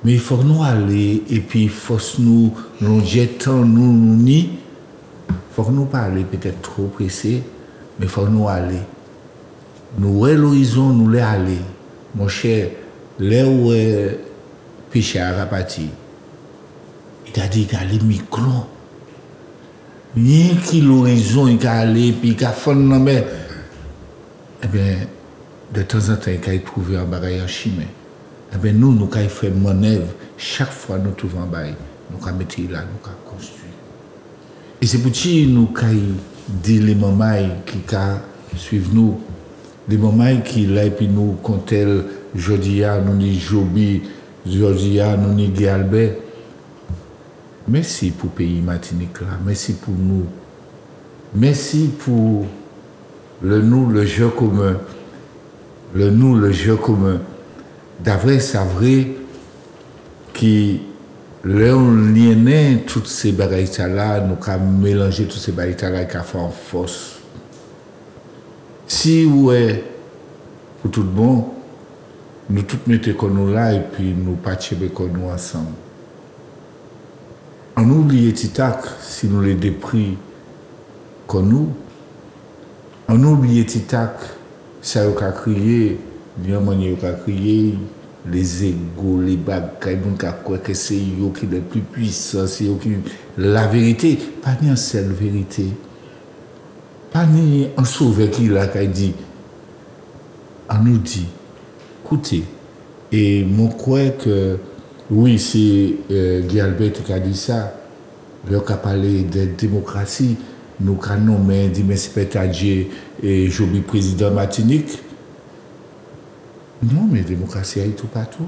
Mais il faut que nous aller et puis il faut que nous jetons il faut que nous parler peut-être trop pressé, mais il faut que nous aller. Nous l'horizon, nous les aller. Mon cher, là où Pichard a parti, Il a dit qu'il allait micro. Rien qui l'horizon, il a allé, puis il a fait non mais. Eh bien, de temps en temps, il a trouvé un bagage en chimie. Eh bien, nous avons fait manœuvre. Chaque fois nous trouvons un bagage, nous avons mis là, nous avons construit. Et c'est pour ça que nous avons dit les moments qui suivent nous. Les moments qui là, et puis nous, quand elle, Jodia, nous dit Jobi, Jodia, nous dit Guy Albert. Merci pour le pays Martinique là, merci pour nous. Merci pour le jeu commun. Le jeu commun. D'avril, c'est vrai qui, là, on liait toutes ces bagailles là, nous avons mélangé toutes ces bagailles là qui a fait en force. Si, ouais, pour tout bon, nous tous mettons comme nous là et puis nous partions comme nous ensemble. On oublie Titac si nous les dépris comme nous. On oublie Titac, ça y a crié, bien manier a crié, les égaux, les bagailles, donc à quoi que c'est eux qui est le plus puissant, c'est eux qui la vérité, pas ni une seule vérité, pas ni un sauveur qui l'a dit. On nous dit, écoutez, et moi crois que oui, c'est Guy Albert qui a dit ça. Il a parlé de démocratie. Nous avons nommé Dimitri Pétadje et Jobi président Martinique. Non, mais la démocratie est tout partout.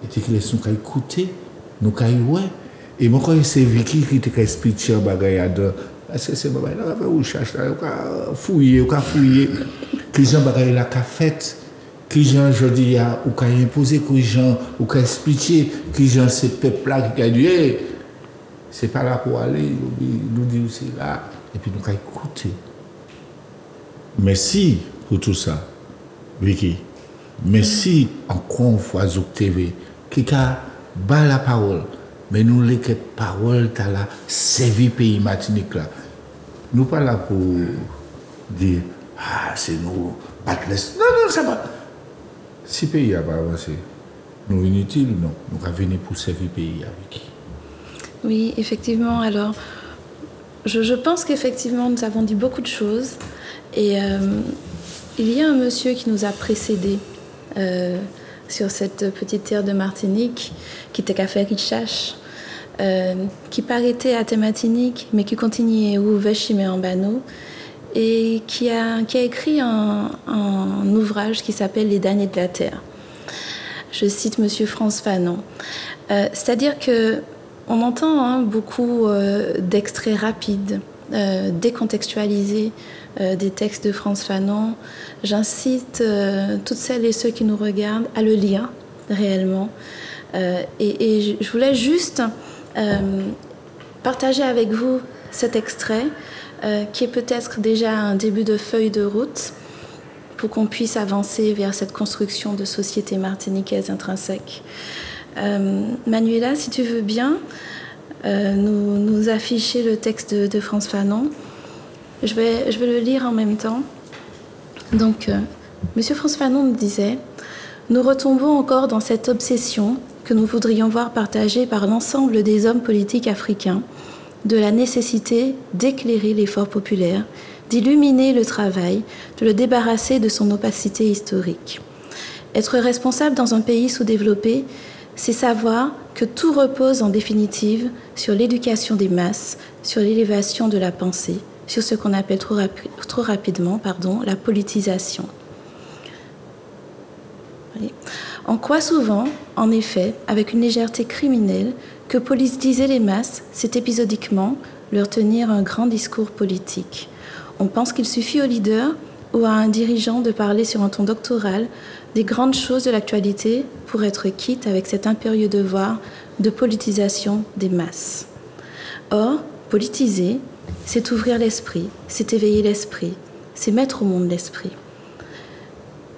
Et que les gens écouter, nous avons ouais. Et moi, quand c'est Vicky qui t'a expliqué un bagage parce que c'est bagage là, on cherche là, on fouiller. Que les gens bagage là qu'a fait. Que les gens, je dis, ou qu'a imposé, que les gens, ou qu'a expliqué, que les gens, ces peuples-là qui ont dit, hey, c'est pas là pour aller, nous disons c'est là. Et puis nous avons écouté. Merci pour tout ça, Vicky. Merci encore une fois, Zouk TV, qui a bas la parole. Mais nous, les paroles, tu as là, servi pays Martinique là. Nous pas là pour dire, ah, c'est nous, batless. Non, ça va. Si le pays n'a pas avancé, nous inutiles, non. Nous avons venu pour servir le pays avec. Oui, effectivement. Alors, je pense qu'effectivement, nous avons dit beaucoup de choses. Et il y a un monsieur qui nous a précédés sur cette petite terre de Martinique, qui était café Richache, qui paraissait à Martinique, mais qui continuait où Vechimé en Bano. Et qui a écrit un ouvrage qui s'appelle Les Damnés de la Terre. Je cite M. Frantz Fanon. C'est-à-dire qu'on entend beaucoup d'extraits rapides, décontextualisés des textes de Frantz Fanon. J'incite toutes celles et ceux qui nous regardent à le lire réellement. Et je voulais juste partager avec vous cet extrait qui est peut-être déjà un début de feuille de route pour qu'on puisse avancer vers cette construction de société martiniquaise intrinsèque. Manuela, si tu veux bien, nous afficher le texte de Frantz Fanon. Je vais le lire en même temps. Donc, Monsieur Frantz Fanon nous disait « Nous retombons encore dans cette obsession que nous voudrions voir partagée par l'ensemble des hommes politiques africains, de la nécessité d'éclairer l'effort populaire, d'illuminer le travail, de le débarrasser de son opacité historique. Être responsable dans un pays sous-développé, c'est savoir que tout repose en définitive sur l'éducation des masses, sur l'élévation de la pensée, sur ce qu'on appelle trop rapidement la politisation. En quoi souvent, en effet, avec une légèreté criminelle, que politiser les masses, c'est épisodiquement leur tenir un grand discours politique. On pense qu'il suffit au leader ou à un dirigeant de parler sur un ton doctoral des grandes choses de l'actualité pour être quitte avec cet impérieux devoir de politisation des masses. Or, politiser, c'est ouvrir l'esprit, c'est éveiller l'esprit, c'est mettre au monde l'esprit.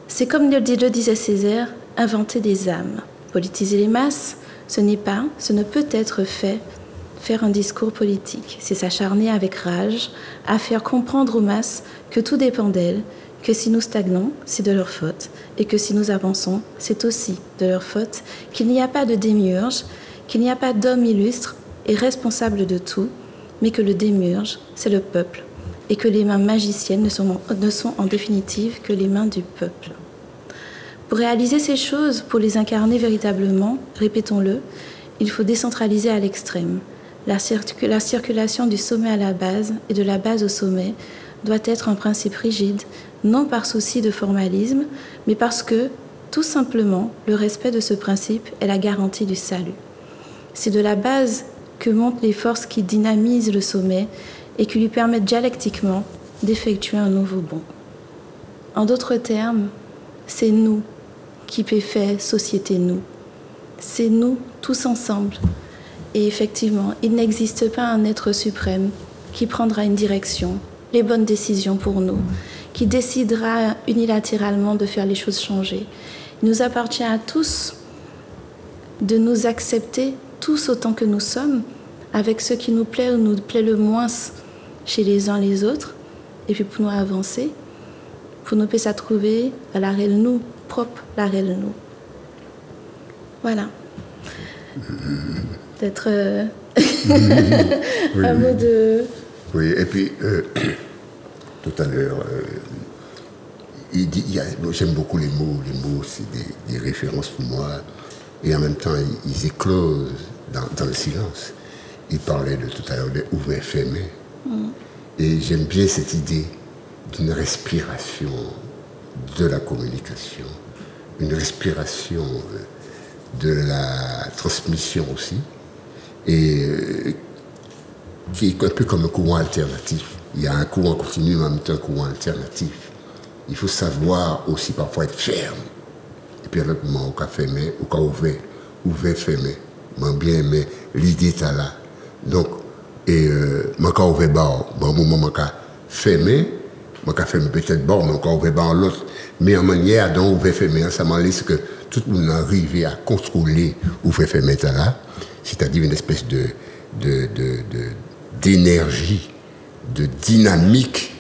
C'est comme le disait Césaire, inventer des âmes. Politiser les masses, ce ne peut être faire un discours politique. C'est s'acharner avec rage à faire comprendre aux masses que tout dépend d'elles, que si nous stagnons, c'est de leur faute, et que si nous avançons, c'est aussi de leur faute, qu'il n'y a pas de démiurge, qu'il n'y a pas d'homme illustre est responsable de tout, mais que le démiurge, c'est le peuple, et que les mains magiciennes ne sont en définitive que les mains du peuple. Pour réaliser ces choses, pour les incarner véritablement, répétons-le, il faut décentraliser à l'extrême. La circulation du sommet à la base et de la base au sommet doit être un principe rigide, non par souci de formalisme, mais parce que, tout simplement, le respect de ce principe est la garantie du salut. C'est de la base que montent les forces qui dynamisent le sommet et qui lui permettent dialectiquement d'effectuer un nouveau bond. En d'autres termes, c'est nous qui fait société nous. C'est nous, tous ensemble. Et effectivement, il n'existe pas un être suprême qui prendra une direction, les bonnes décisions pour nous, qui décidera unilatéralement de faire les choses changer. Il nous appartient à tous de nous accepter, tous autant que nous sommes, avec ce qui nous plaît ou nous plaît le moins chez les uns les autres, et puis pour nous avancer, pour nous puissions trouver à la réelle nous, propre la réelle nous. Voilà. Peut-être un mot de... Oui, et puis, tout à l'heure, j'aime beaucoup les mots c'est des références pour moi, et en même temps, ils éclosent dans le silence. Il parlait de tout à l'heure de ouvert fermé. Et j'aime bien cette idée d'une respiration de la communication, une respiration de la transmission aussi, et qui est un peu comme un courant alternatif. Il y a un courant continu, mais en même temps un courant alternatif. Il faut savoir aussi parfois être ferme. Et puis à l'autre moment, au cas fermé, au cas ouvert fermé. Moi bien aimé, l'idée est là. Donc, et mon cas ouvert bas, bon moment mon cas fermé peut-être bon, mon cas ouvert bas l'autre. Mais en manière dont ouvert fermé, ça m'a laissé que tout le monde arrive à contrôler ouvert fermé là, c'est-à-dire une espèce d'énergie, de dynamique,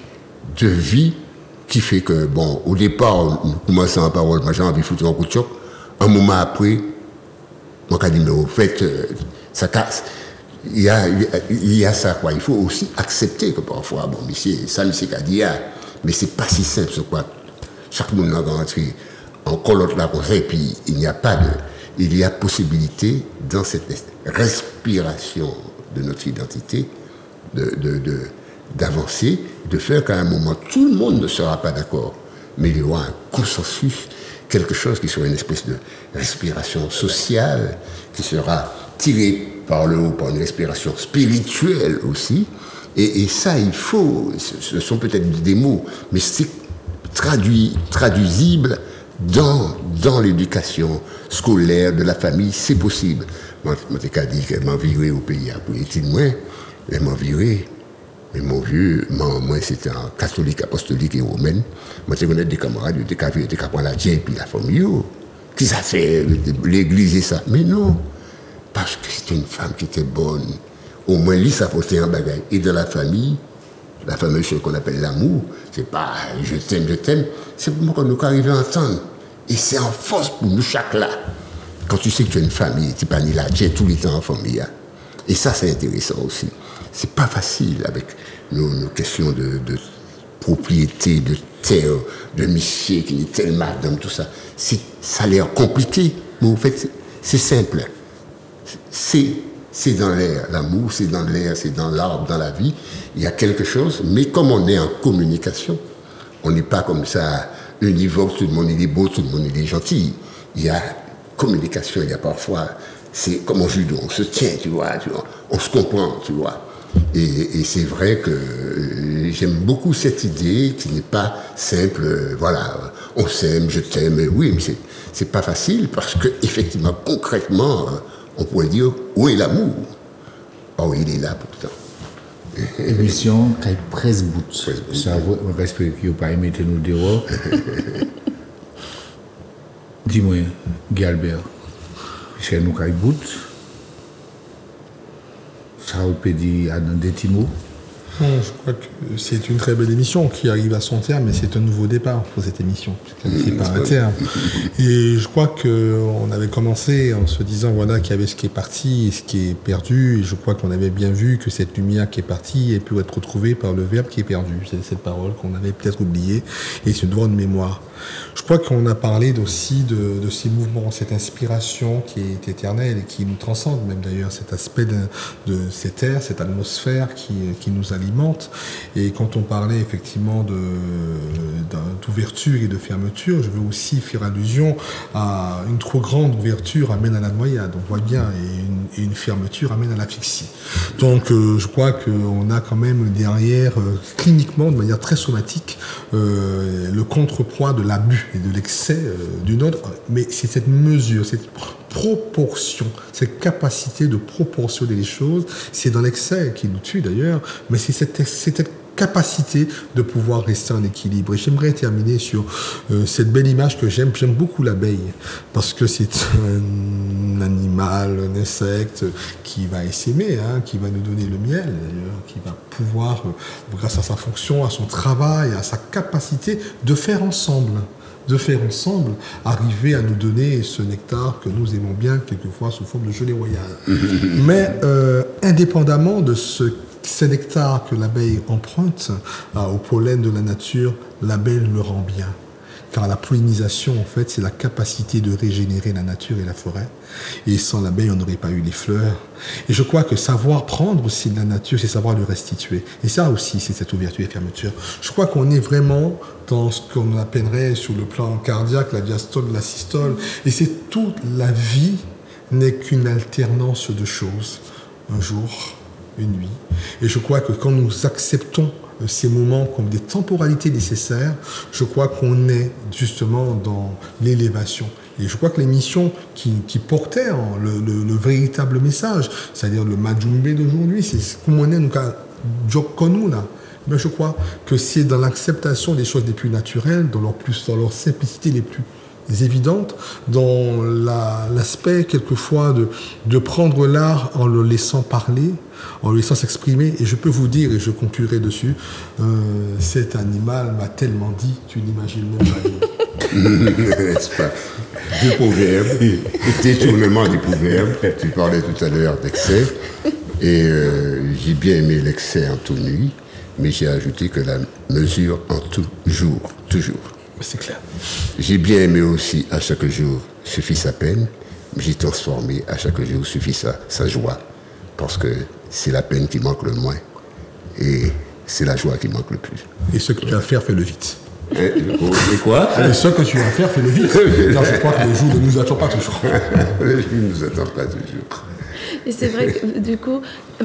de vie qui fait que, bon, au départ, nous commençons en parole, j'ai envie de foutre un coup de choc. Un moment après, moi, je dis, mais au fait, ça casse. Il y a ça, quoi. Il faut aussi accepter que parfois, bon, monsieur qu'a dit, mais c'est pas si simple, ce quoi. Chaque monde a rentré en colotte là, comme ça, et puis il y a possibilité, dans cette respiration de notre identité, d'avancer, de faire qu'à un moment, tout le monde ne sera pas d'accord, mais il y aura un consensus, quelque chose qui sera une espèce de respiration sociale, qui sera tirée par le haut, par une respiration spirituelle aussi, et ça, il faut, ce sont peut-être des mots, mais c'est traduisible dans l'éducation scolaire de la famille, c'est possible. Moi, je dit que je viré au pays après, et moi, je m'en viré. Mais mon vieux, moi c'était un catholique, apostolique et romaine. Moi je connais des camarades, des camarades la tienne et puis la famille. Qui ça fait l'église et ça? Mais non, parce que c'était une femme qui était bonne. Au moins, lui, ça portait un bagage. Et de la famille, chose qu'on appelle l'amour, c'est pas je t'aime, c'est pour moi qu'on nous arrive à entendre. Et c'est en force pour nous chaque là. Quand tu sais que tu as une famille, tu n'es pas ni là, tu es tout le temps en famille. Et ça, c'est intéressant aussi. C'est pas facile avec nos questions de propriété, de terre, de monsieur qui est telle madame, tout ça. Ça a l'air compliqué, mais en fait, c'est simple. C'est dans l'air, l'amour, c'est dans l'air, c'est dans l'arbre, dans la vie. Il y a quelque chose, mais comme on est en communication, on n'est pas comme ça univoque, tout le monde il est beau, tout le monde il est gentil. Il y a communication, il y a parfois, c'est comme en judo, on se tient, tu vois, on se comprend, tu vois. Et c'est vrai que j'aime beaucoup cette idée qui n'est pas simple, voilà, on s'aime, je t'aime, oui, mais c'est pas facile parce que effectivement, concrètement, on pourrait dire où est l'amour? Oh, il est là pourtant. Émission qui est presque bout. Ça on respecte que vous pas aimé nous dehors. Dis-moi, Guy Albert, chez nous qui bout. Ça vous peut dire à des petits mots. Non, je crois que c'est une très belle émission qui arrive à son terme, mais c'est un nouveau départ pour cette émission. C'est pas un terme. Et je crois qu'on avait commencé en se disant voilà qu'il y avait ce qui est parti et ce qui est perdu. Et je crois qu'on avait bien vu que cette lumière qui est partie ait pu être retrouvée par le verbe qui est perdu. C'est cette parole qu'on avait peut-être oubliée et ce devoir de mémoire. Je crois qu'on a parlé aussi de ces mouvements, cette inspiration qui est éternelle et qui nous transcende, même d'ailleurs cet aspect de cette air, cette atmosphère qui nous alimente. Et quand on parlait effectivement d'ouverture et de fermeture, je veux aussi faire allusion à une trop grande ouverture amène à la noyade, on voit bien, et une fermeture amène à l'asphyxie. Donc je crois qu'on a quand même derrière, cliniquement, de manière très somatique, le contrepoids de l'abus et de l'excès d'une autre, mais c'est cette mesure, cette proportion, cette capacité de proportionner les choses, c'est dans l'excès qui nous tue d'ailleurs, mais c'est cette capacité de pouvoir rester en équilibre. Et j'aimerais terminer sur cette belle image que j'aime beaucoup l'abeille, parce que c'est un animal, un insecte qui va essaimer, qui va nous donner le miel, d'ailleurs, qui va pouvoir, grâce à sa fonction, à son travail, à sa capacité de faire ensemble, arriver à nous donner ce nectar que nous aimons bien, quelquefois sous forme de gelée royale. Mais indépendamment de ce nectar que l'abeille emprunte au pollen de la nature, l'abeille le rend bien. Car la pollinisation, en fait, c'est la capacité de régénérer la nature et la forêt. Et sans l'abeille, on n'aurait pas eu les fleurs. Et je crois que savoir prendre aussi de la nature, c'est savoir le restituer. Et ça aussi, c'est cette ouverture et fermeture. Je crois qu'on est vraiment dans ce qu'on appellerait sur le plan cardiaque, la diastole, la systole. Et c'est toute la vie n'est qu'une alternance de choses. Un jour, une nuit. Et je crois que quand nous acceptons ces moments comme des temporalités nécessaires, je crois qu'on est justement dans l'élévation. Et je crois que l'émission qui portait le véritable message, c'est-à-dire le Majumbe d'aujourd'hui, c'est comme on est nous là. Mais je crois que c'est dans l'acceptation des choses les plus naturelles, dans leur simplicité les plus évidentes, dans l'aspect quelquefois de prendre l'art en le laissant parler, en le laissant s'exprimer. Et je peux vous dire, et je conclurai dessus, cet animal m'a tellement dit, tu n'imagines même pas. N'est-ce pas? Du proverbe, détournement du proverbe. Tu parlais tout à l'heure d'excès, et j'ai bien aimé l'excès en toute nuit, mais j'ai ajouté que la mesure en tout jour, toujours. C'est clair. J'ai bien aimé aussi à chaque jour suffit sa peine, mais j'ai transformé à chaque jour suffit sa joie, parce que c'est la peine qui manque le moins et c'est la joie qui manque le plus. Et ce que tu as à faire, fais-le vite. Et quoi? Et ce que tu as à faire, fais-le vite. Car je crois que le jour ne nous attend pas toujours. Le jour ne nous attend pas toujours. Et c'est vrai que du coup,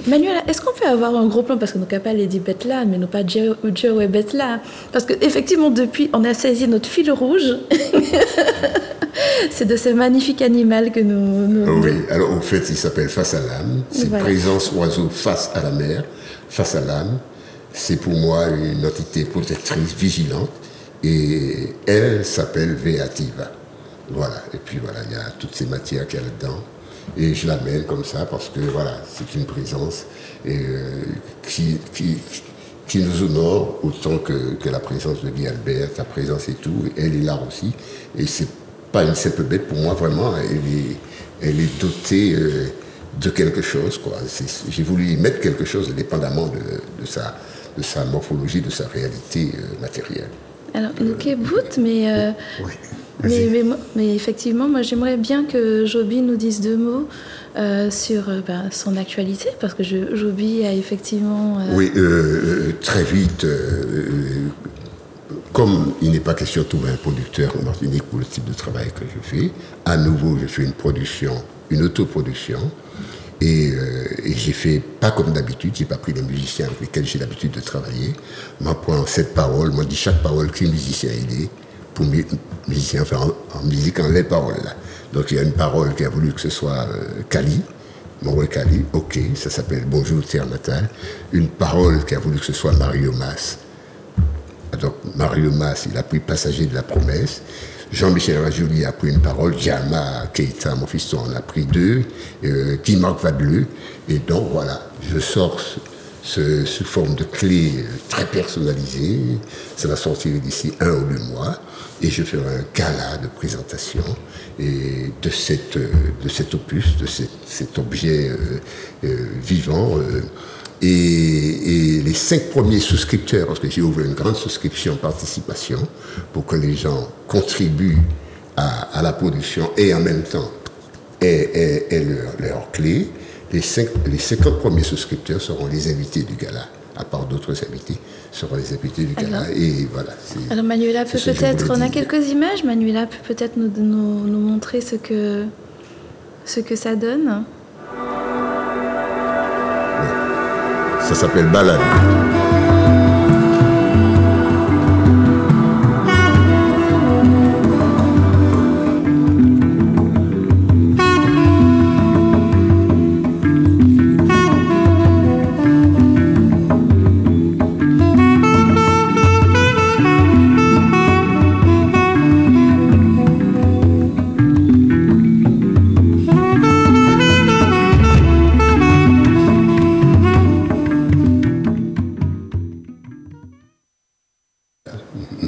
Manuela, est-ce qu'on peut avoir un gros plan, parce que nous capables les dit bête là, mais nous pas Joe et bête là, parce que effectivement depuis on a saisi notre fil rouge. C'est de ce magnifique animal que nous... Oui, alors en fait il s'appelle Face à l'âme, c'est voilà. Présence oiseau face à la mer, face à l'âme, c'est pour moi une entité protectrice, vigilante, et elle s'appelle Veativa. Voilà, et puis voilà, il y a toutes ces matières qu'il y a là-dedans. Et je l'amène comme ça parce que voilà, c'est une présence qui nous honore autant que la présence de Guy Albert, ta présence et tout. Elle est là aussi. Et c'est pas une simple bête pour moi, vraiment. Elle est dotée de quelque chose, quoi. J'ai voulu y mettre quelque chose dépendamment de sa morphologie, de sa réalité matérielle. Alors, ok, bout, mais... Oui. Mais effectivement, moi j'aimerais bien que Joby nous dise deux mots sur son actualité, parce que Joby a effectivement... Oui, très vite, comme il n'est pas question de trouver un producteur en Martinique pour le type de travail que je fais, à nouveau je fais une autoproduction, et j'ai fait pas comme d'habitude, j'ai pas pris des musiciens avec lesquels j'ai l'habitude de travailler, moi prends cette parole, moi dis chaque parole qu'un musicien il est, pour musicien, enfin en musique, en les paroles là. Donc il y a une parole qui a voulu que ce soit Kali, Maurice Kali, ok, ça s'appelle Bonjour Terre Natale. Une parole qui a voulu que ce soit Mario Mas. Donc Mario Mas, il a pris Passager de la promesse. Jean-Michel Rajouli a pris une parole, Diama Keita, mon fiston, en a pris deux, Guy-Marc Vadeleu. Et donc voilà, je sors sous forme de clé très personnalisée. Ça va sortir d'ici 1 ou 2 mois. Et je ferai un gala de présentation et de cet opus, de cet objet vivant. Et les 5 premiers souscripteurs, parce que j'ai ouvert une grande souscription participation pour que les gens contribuent à la production et en même temps aient leur clé. Les 50 premiers souscripteurs seront les invités du gala, à part d'autres invités, seront les invités du gala. Et voilà. Alors Manuela peut peut-être, on a quelques images, Manuela peut peut-être nous montrer ce que ça donne. Ouais. Ça s'appelle Balade.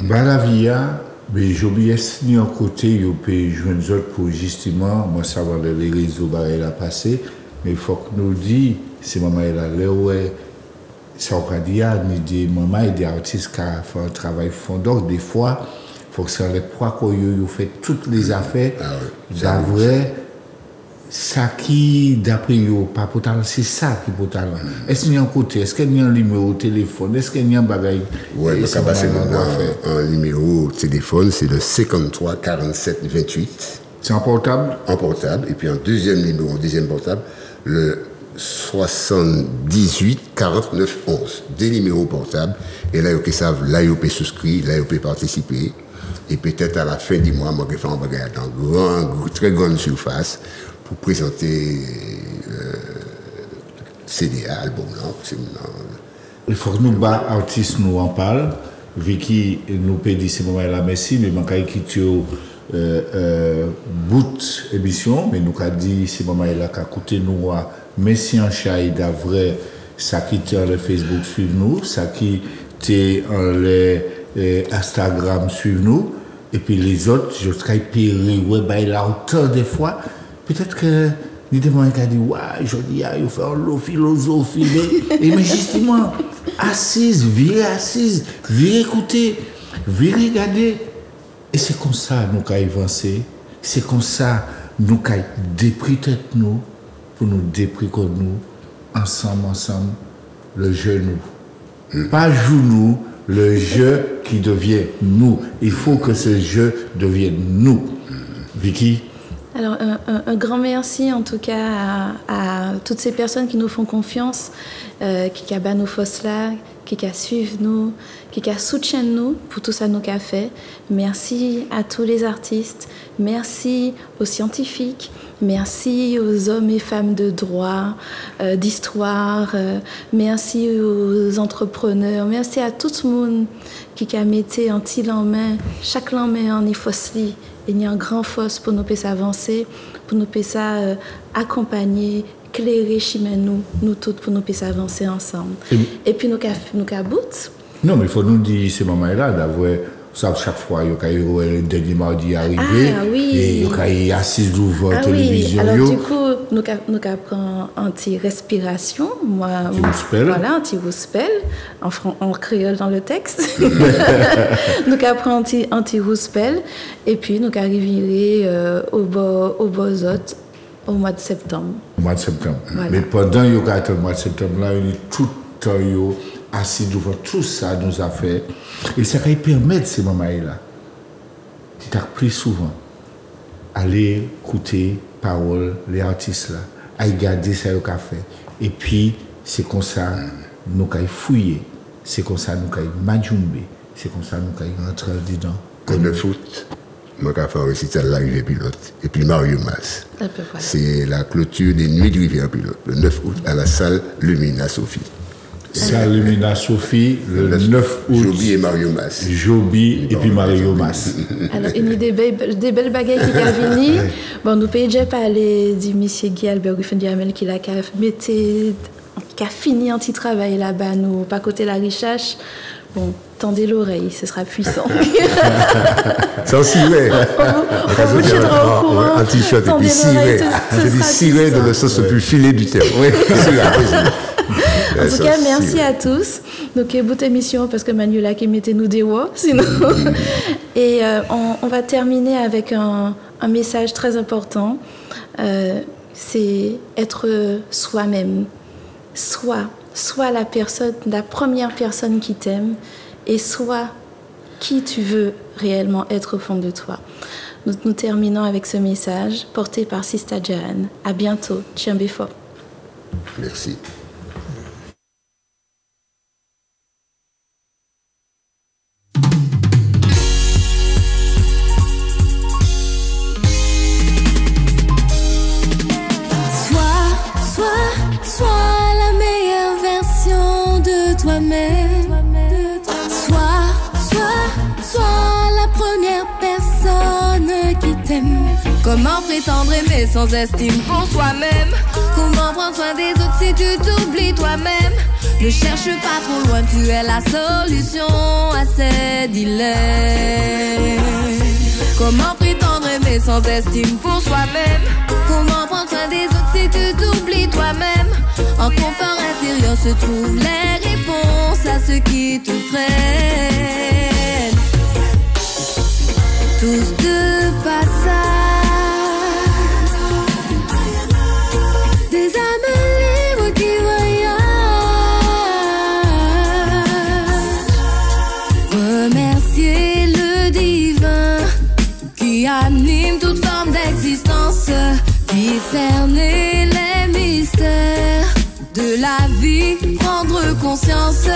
Balavia, mais j'ai oublié ni en côté, il peut joindre d'autres pour justement, moi savoir les réseaux barrés la passer, mais il faut que nous dit, c'est maman là, là ouais, ça on va dire, ni des mamans et des artistes qui font un travail fond. Donc des fois, il faut que ça les poids qu'on fait toutes les affaires, d'avril. Ça qui, d'après eux, pas pour talent, c'est ça qui pour talent. Est-ce qu'il y a un côté, est-ce qu'il y a un numéro de téléphone, est-ce qu'il y a un bagage? Oui, le cabas, c'est un numéro de téléphone, c'est le 53 47 28. C'est en portable? En portable, et puis un deuxième numéro, deuxième portable, le 78 49 11. Des numéros portables, et là, ils savent, là, ils peuvent souscrire, là, ils peuvent participer, et peut-être à la fin du mois, moi, je vais faire un bagage dans très grande surface, pour présenter CD, album. Il faut que nous, artistes, nous en parlent. Vicky nous peut dire ce moment-là, merci, mais je vais quitter bout émission, mais nous avons dit ce moment-là qu'à côté nous, merci en chai d'avril, ça qui était le Facebook suivre nous, ça qui était le Instagram suivre nous, et puis les autres, je serais pire, ouais, là, autant de fois. Peut-être que nous devons dire, ouais, je dis, il faut faire la philosophie. Mais justement, assise, virez écouter, virez regarder. Et c'est comme ça nous avons avancé. C'est comme ça nous avons dépris tête nous, pour nous dépris comme nous, ensemble, le jeu nous. Pas joue nous, le jeu qui devient nous. Il faut que ce jeu devienne nous. Vicky? Alors, un grand merci en tout cas à toutes ces personnes qui nous font confiance, qui abattent nos fosses là, qui suivent nous, qui soutiennent nous pour tout ça nous qu'a fait. Merci à tous les artistes, merci aux scientifiques, merci aux hommes et femmes de droit, d'histoire, merci aux entrepreneurs, merci à tout le monde qui a mis un petit en main, chaque en main en fossili. Il y a un grand force pour nous avancer, pour nous accompagner, éclairer chemin nous tous pour nous avancer ensemble. Et puis nous bout. Non, mais il faut nous dire ces moments-là d'avoir ça chaque fois il y a le dernier mardi arrivé et il y a assis devant la télévision. Alors du coup nous prenons anti-respiration, moi voilà anti-rouspel en créole dans le texte. Nous prenons anti-rouspel et puis nous arrivons au bozot au mois de septembre. Au mois de septembre. Voilà. Mais pendant le mois de septembre là, il y a tout le temps assis devant tout ça nous a fait. Et ça va permettre ces moments-là. Tu t'as plus souvent aller écouter paroles, les artistes là, à regarder ça au café. Et puis, c'est comme ça nous avons fouillé. C'est comme ça nous avons majumbe. C'est comme ça nous avons rentré dedans. Comme le foot, moi j'ai fait un récital de l'arrivée pilote. Et puis Mario Mas. Voilà. C'est la clôture des Nuits de Rivière Pilote, le 9 août à la salle Lumina Sophie. Salle Lumina Sophie, le 9 août. Joby et Mario Mas. Joby et puis Mario Mas. Alors, il y a des belles bagailles qui sont venues. Bon, nous pouvons déjà parler du monsieur Guy Albert Griffin Diamel qui l'a mettez qui a fini un petit travail là-bas, nous, pas côté la Richache. Bon, tendez l'oreille, ce sera puissant. C'est aussi vrai. On vous tiendra au courant. Un t-shirt et puis ciré. Je dis ciré dans le sens le plus filé du terme. Oui, en tout cas, merci à tous. Donc, bonne émission parce que Manuela qui mettait nous des voix, sinon. Et on va terminer avec un message très important. C'est être soi-même. Sois la première personne qui t'aime et sois qui tu veux réellement être au fond de toi. Nous terminons avec ce message porté par Sista Jan. À bientôt. Tchambefo. Merci. Comment prétendre aimer sans estime pour soi-même? Comment prendre soin des autres si tu t'oublies toi-même? Ne cherche pas trop loin, tu es la solution à ces dilemmes. Comment prétendre aimer sans estime pour soi-même? Comment prendre soin des autres si tu t'oublies toi-même? En confort intérieur se trouvent les réponses à ce qui te freine. Tous de passage, des âmes libres qui voyagent. Remercier le divin qui anime toute forme d'existence, discerner les mystères de la vie, prendre conscience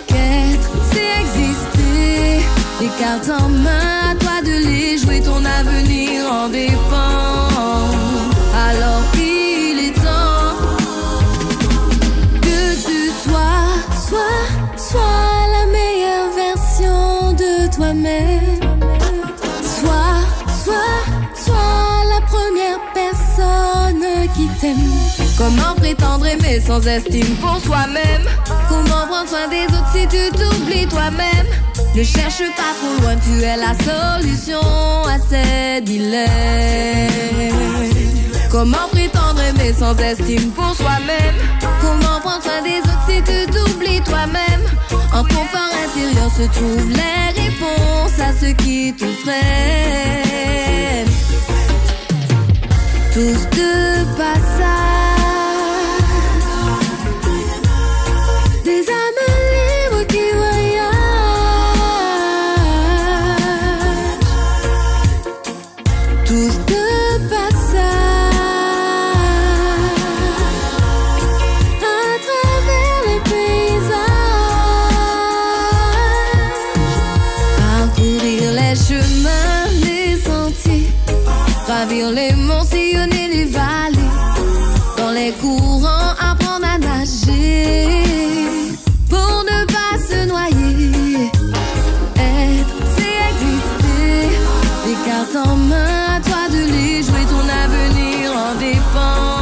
qu'être c'est exister. Les cartes en main, à toi de les jouer, ton avenir en dépend. Alors il est temps que tu sois la meilleure version de toi-même. Sois la première personne qui t'aime. Comment prétendre aimer sans estime pour soi-même? Comment prendre soin des autres si tu t'oublies toi-même? Ne cherche pas trop loin, tu es la solution à ces dilemmes. Comment prétendre aimer sans estime pour soi-même? Comment prendre soin des autres si tu t'oublies toi-même? En confort intérieur se trouvent les réponses à ce qui te freine. Tous de passage, des âmes libres qui voyagent. Tous de passage, à travers les paysages, parcourir les chemins, les sentiers, gravir les monts, sillonner les vallées, dans les courants apprendre à nager, pour ne pas se noyer. Être, c'est exister, les cartes en main, à toi de les jouer, ton avenir en dépend.